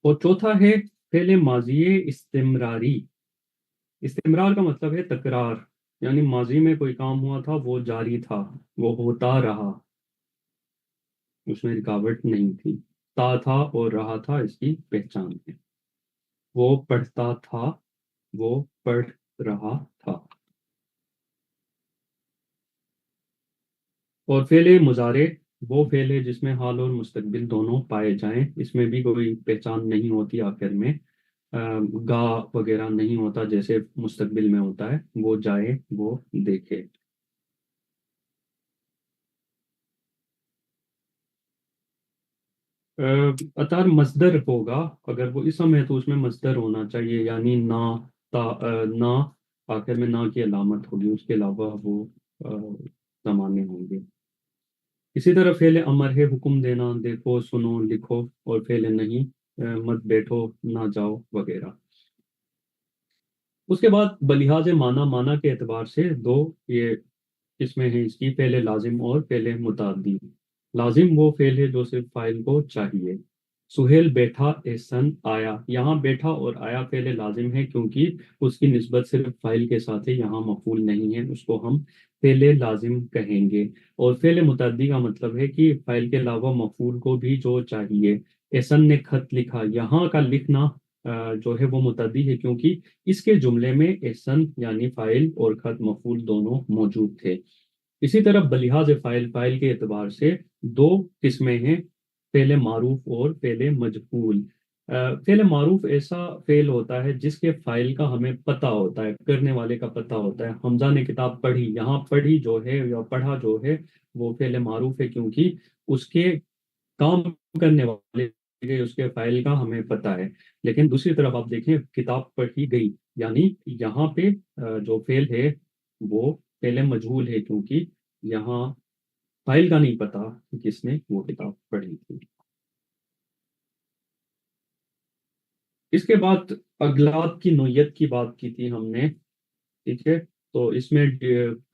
और चौथा है फेले माजी इस्तिमरारी। इस्तिमरार का मतलब है तकरार, यानी माजी में कोई काम हुआ था वो जारी था, वो होता रहा, उसमें रुकावट नहीं थी। था और रहा था इसकी पहचान है। वो पढ़ता था, वो पढ़ रहा था। और फेले मुजारे वो फेल है जिसमें हाल और मुस्तकबिल दोनों पाए जाएं, इसमें भी कोई पहचान नहीं होती आखिर में। गा वगैरह नहीं होता जैसे मुस्तकबिल में होता है, वो जाए वो देखे। अतार मस्दर होगा, अगर वो इसम है तो उसमें मस्दर होना चाहिए, यानी ना, ना आखिर में ना की अलामत होगी, उसके अलावा वो अ, जमाने होंगे। इसी तरह फेले अमर है हुक्म देना, देखो सुनो लिखो। और फेले नहीं, मत बैठो ना जाओ वगैरह। उसके बाद बलिहाज माना, माना के एतबार से दो ये इसमें है इसकी, पहले लाजिम और पहले मुतादी। लाजिम वो फेल है जो सिर्फ फाइल को चाहिए। सुहेल बैठा, एहसन आया, यहाँ बैठा और आया पहले लाजिम है क्योंकि उसकी निस्बत सिर्फ फाइल के साथ है, यहाँ मफूल नहीं है, उसको हम पहले लाजिम कहेंगे। और फेल मुतद्दी का मतलब है कि फाइल के अलावा मफूल को भी जो चाहिए। एहसन ने खत लिखा, यहाँ का लिखना जो है वो मुतद्दी है क्योंकि इसके जुमले में एहसन यानी फाइल और खत मफूल दोनों मौजूद थे। इसी तरह बलिहाज फाइल, फाइल के एतबार से दो किस्में हैं, फेल मारूफ और फेल मजहूल। फेल मारूफ ऐसा फेल होता है जिसके फाइल का हमें पता होता है, करने वाले का पता होता है। हमजा ने किताब पढ़ी, यहाँ पढ़ी जो है या पढ़ा जो है वो फेल मारूफ है क्योंकि उसके काम करने वाले के उसके फाइल का हमें पता है। लेकिन दूसरी तरफ आप देखें किताब पढ़ी गई, यानी यहाँ पे जो फेल है वो फेल मजहूल है क्योंकि यहाँ फाइल का नहीं पता कि किसने वो किताब पढ़ी थी। इसके बाद अगलात की नोयत की बात की थी हमने, ठीक है। तो इसमें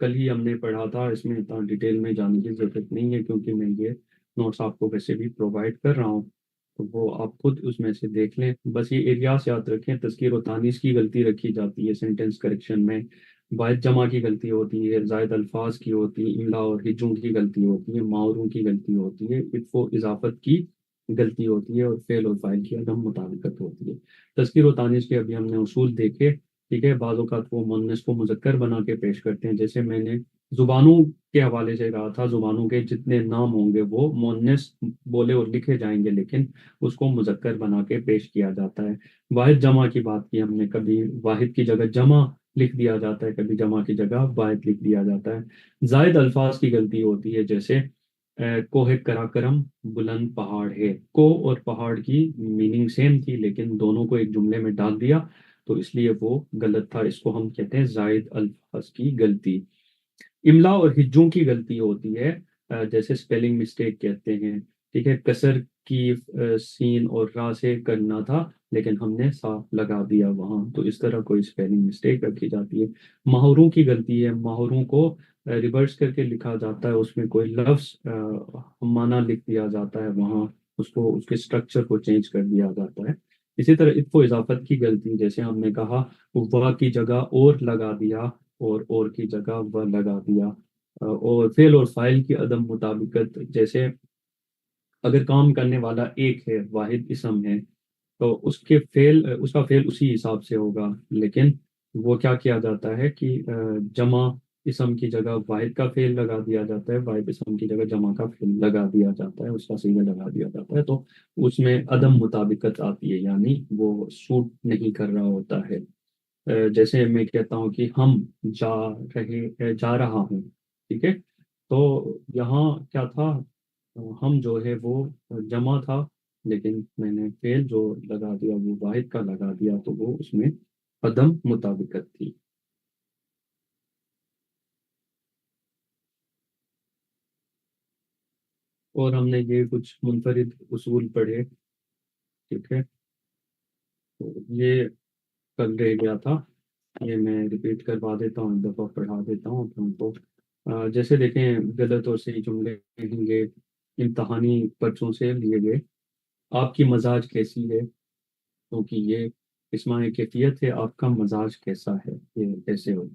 कल ही हमने पढ़ा था, इसमें इतना डिटेल में जाने की जरूरत नहीं है क्योंकि मैं ये नोट्स आपको वैसे भी प्रोवाइड कर रहा हूँ, तो वो आप खुद उसमें से देख लें। बस ये एरियाज याद रखें, तज़कीर और तानीस की गलती रखी जाती है सेंटेंस करेक्शन में, वाहिद जमा की गलती होती है, जायद अल्फाज की होती है, इमला और हिज्जों की गलती होती है, मावरों की गलती होती है, इत्फो इजाफत की गलती होती है, और फेल और फाइल की अदम मुताबिकत होती है। तज़कीर और तानीस के अभी हमने उसूल देखे, ठीक है। बाज़ औक़ात वो मुन्नस को मुज़क्कर बना के पेश करते हैं, जैसे मैंने जुबानों के हवाले से कहा था, जुबानों के जितने नाम होंगे वो मुअन्नस बोले और लिखे जाएंगे, लेकिन उसको मुजक्कर बना के पेश किया जाता है। वाहिद जमा की बात की हमने, कभी वाहिद की जगह जमा लिख दिया जाता है, कभी जमा की जगह वाहिद लिख दिया जाता है। जायद अल्फाज की गलती होती है, जैसे कोहे कराकरम बुलंद पहाड़ है। को और पहाड़ की मीनिंग सेम थी, लेकिन दोनों को एक जुमले में डाल दिया, तो इसलिए वो गलत था। इसको हम कहते हैं जायद अल्फाज की गलती। इमला और हिज्जों की गलती होती है, जैसे स्पेलिंग मिस्टेक कहते हैं। ठीक है, कसर की सीन और रा से करना था, लेकिन हमने सा लगा दिया वहां, तो इस तरह कोई स्पेलिंग मिस्टेक रखी जाती है। माहौरों की गलती है, माहौरों को रिवर्स करके लिखा जाता है, उसमें कोई लफ्ज माना लिख दिया जाता है वहां, उसको उसके स्ट्रक्चर को चेंज कर दिया जाता है। इसी तरह इत्फो इजाफत की गलती, जैसे हमने कहा वाह की जगह और लगा दिया, और की जगह व लगा दिया। और फेल और फाइल की अदम मुताबिकत, जैसे अगर काम करने वाला एक है, वाहिद इसम है, तो उसका फेल उसी हिसाब से होगा। लेकिन वो क्या किया जाता है कि जमा इसम की जगह वाहिद का फेल लगा दिया जाता है, वाहिद इसम की जगह जमा का फेल लगा दिया जाता है, उसका सिगा लगा दिया जाता है, तो उसमें अदम मुताबिकत आती है, यानी वो सूट नहीं कर रहा होता है। जैसे मैं कहता हूँ कि हम जा रहा हूँ। ठीक है, तो यहाँ क्या था, हम जो है वो जमा था, लेकिन मैंने फेल जो लगा दिया वो वाहिद का लगा दिया, तो वो उसमें अदम मुताबिकत थी। और हमने ये कुछ मुनफरिद उसूल पढ़े। ठीक है, तो ये कल रह गया था, ये मैं रिपीट करवा देता हूँ, एक दफ़ा पढ़ा देता हूँ तुमको। जैसे देखें, गलत और सही जुमले रहेंगे, इम्तहानी पर्चों से लिए गए। आपकी मजाज कैसी है, क्योंकि ये इसमें कैफियत है, आपका मजाज कैसा है, ये कैसे हो।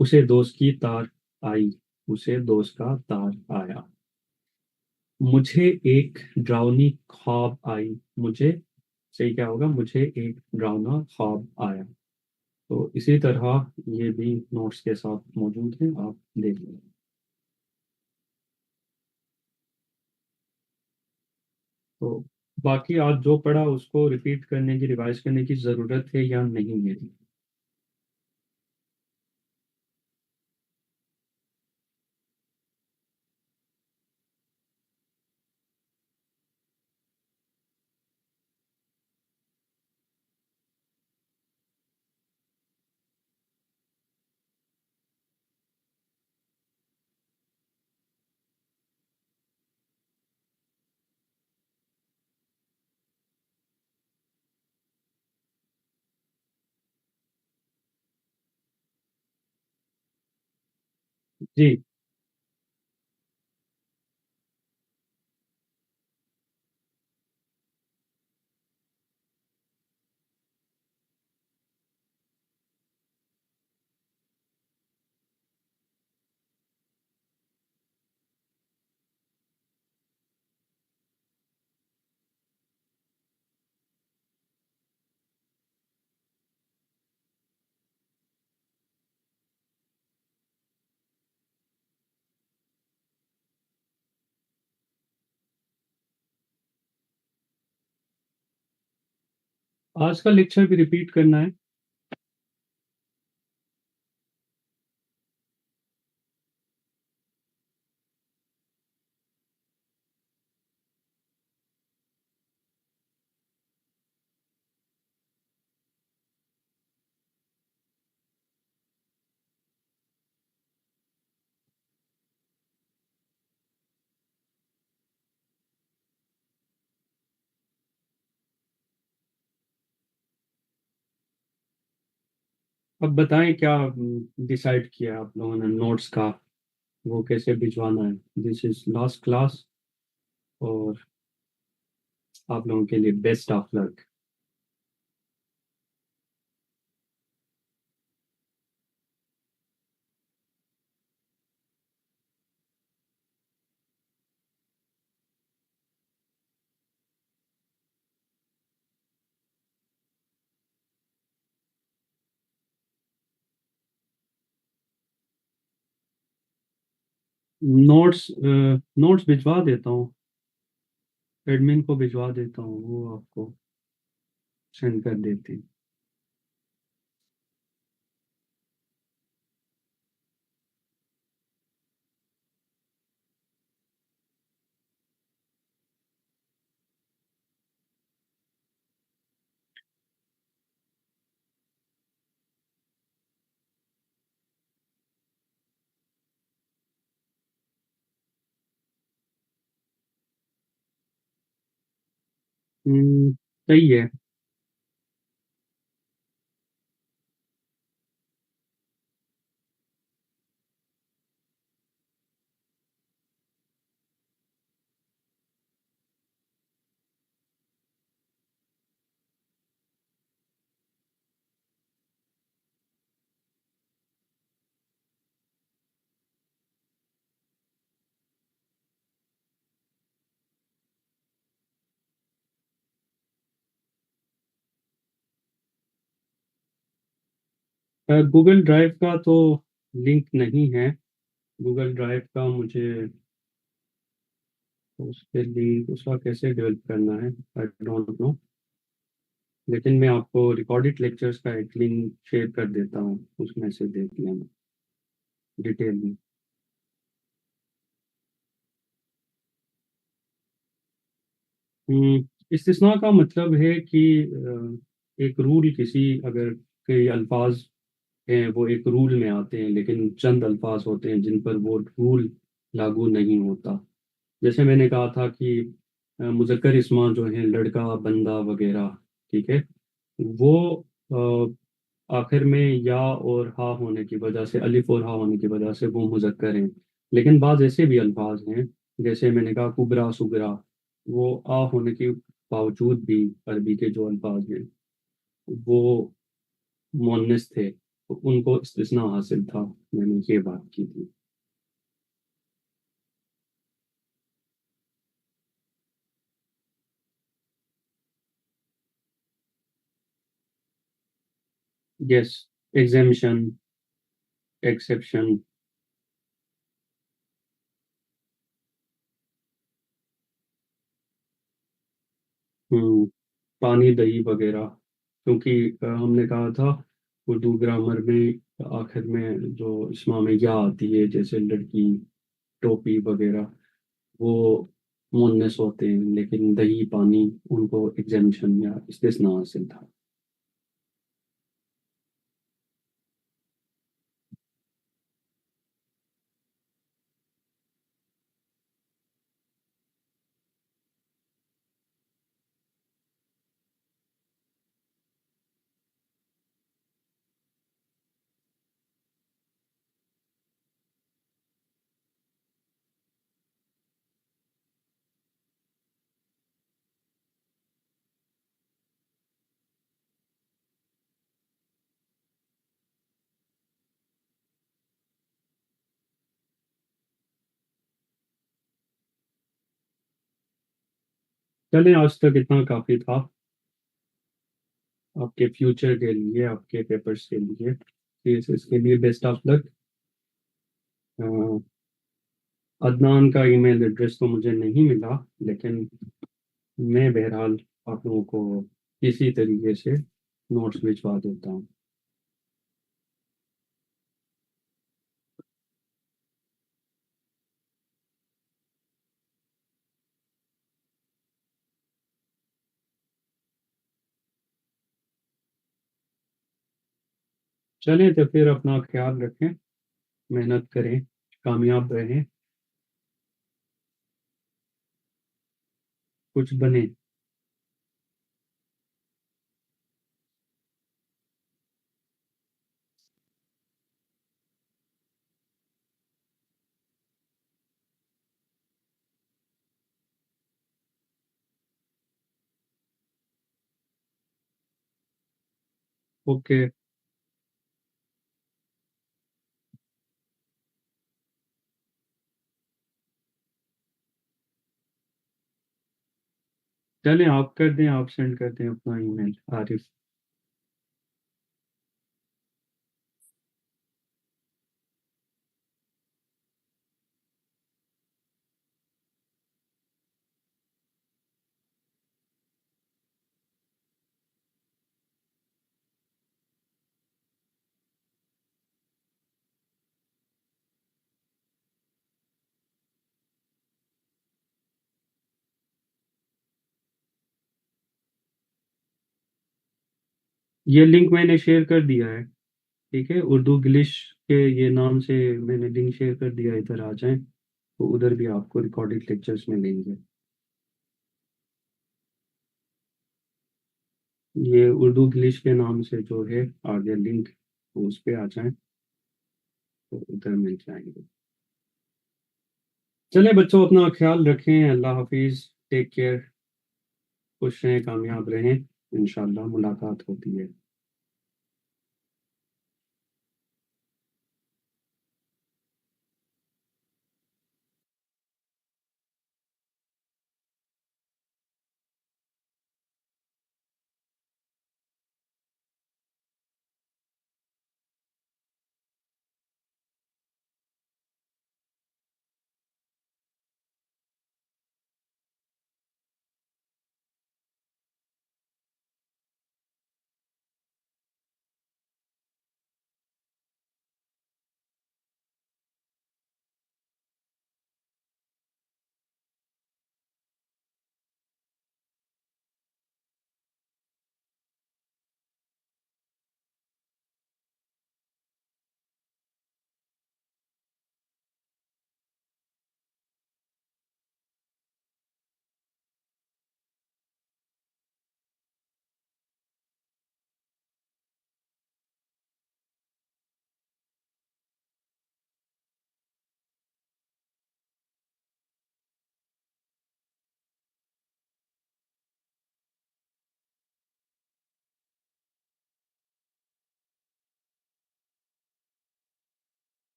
उसे दोस्त की तार आई, उसे दोस्त का तार आया। मुझे एक डरावनी ख्वाब आई, मुझे सही क्या होगा, मुझे एक डरावना ख्वाब आया। तो इसी तरह ये भी नोट्स के साथ मौजूद है, आप देख लें। तो बाकी आज जो पढ़ा उसको रिपीट करने की, रिवाइज करने की ज़रूरत है या नहीं है। जी, आज का लेक्चर भी रिपीट करना है। अब बताएं क्या डिसाइड किया आप लोगों ने नोट्स का, वो कैसे भिजवाना है। दिस इज लास्ट क्लास, और आप लोगों के लिए बेस्ट ऑफ लक। नोट्स भिजवा देता हूँ, एडमिन को भिजवा देता हूँ, वो आपको सेंड कर देती है। सही है। गूगल ड्राइव का तो लिंक नहीं है। गूगल ड्राइव का मुझे उसके लिंक उसका कैसे डेवलप करना है, आई डोंट नो। लेकिन मैं आपको रिकॉर्डेड लेक्चर्स का एक लिंक शेयर कर देता हूँ, उसमें से देख लेना डिटेल में। इस्तिस्ना का मतलब है कि एक रूल, किसी अगर कई अल्फाज हैं वो एक रूल में आते हैं, लेकिन चंद अल्फाज होते हैं जिन पर वो रूल लागू नहीं होता। जैसे मैंने कहा था कि मुज़क्कर इस्मा जो है लड़का बंदा वगैरह, ठीक है, वो आखिर में या और हा होने की वजह से, अलिफ और हा होने की वजह से वो मुज़क्कर हैं। लेकिन बाज़ ऐसे भी अल्फाज हैं, जैसे मैंने कहा कुबरा सुगरा, वो आ होने के बावजूद भी अरबी के जो अल्फाज हैं वो मुअन्नस थे, तो उनको इस्तिस्ना हासिल था। मैंने ये बात की थी। Yes, exemption, exception. हम्म पानी दही वगैरह, क्योंकि हमने कहा था उर्दू ग्रामर में आखिर में जो इसमा में या आती है, जैसे लड़की, टोपी वगैरह, वो मुन्नस होते हैं, लेकिन दही पानी उनको एग्जेम्पशन या इस्तिस्ना हासिल था। चलें, आज तक इतना काफ़ी था आपके फ्यूचर के लिए, आपके पेपर्स के लिए। प्लीज इसके लिए बेस्ट ऑफ लक। अदनान का ईमेल एड्रेस तो मुझे नहीं मिला, लेकिन मैं बहरहाल आप लोगों को किसी तरीके से नोट्स भिजवा देता हूँ। चलें, तो फिर अपना ख्याल रखें, मेहनत करें, कामयाब रहें, कुछ बने। ओके। चलें, आप कर दें, आप सेंड कर दें अपना ईमेल, आरिफ। ये लिंक मैंने शेयर कर दिया है, ठीक है। उर्दू ग्लिश के ये नाम से मैंने लिंक शेयर कर दिया, इधर आ जाएं तो उधर भी आपको रिकॉर्डेड लेक्चर्स मिलेंगे। ये उर्दू ग्लिश के नाम से जो है आगे लिंक, तो उस पे आ जाएं तो उधर मिल जाएंगे। चले बच्चों, अपना ख्याल रखें, अल्लाह हाफिज, टेक केयर, खुश रहें, कामयाब रहें, इंशाल्लाह मुलाकात होती है।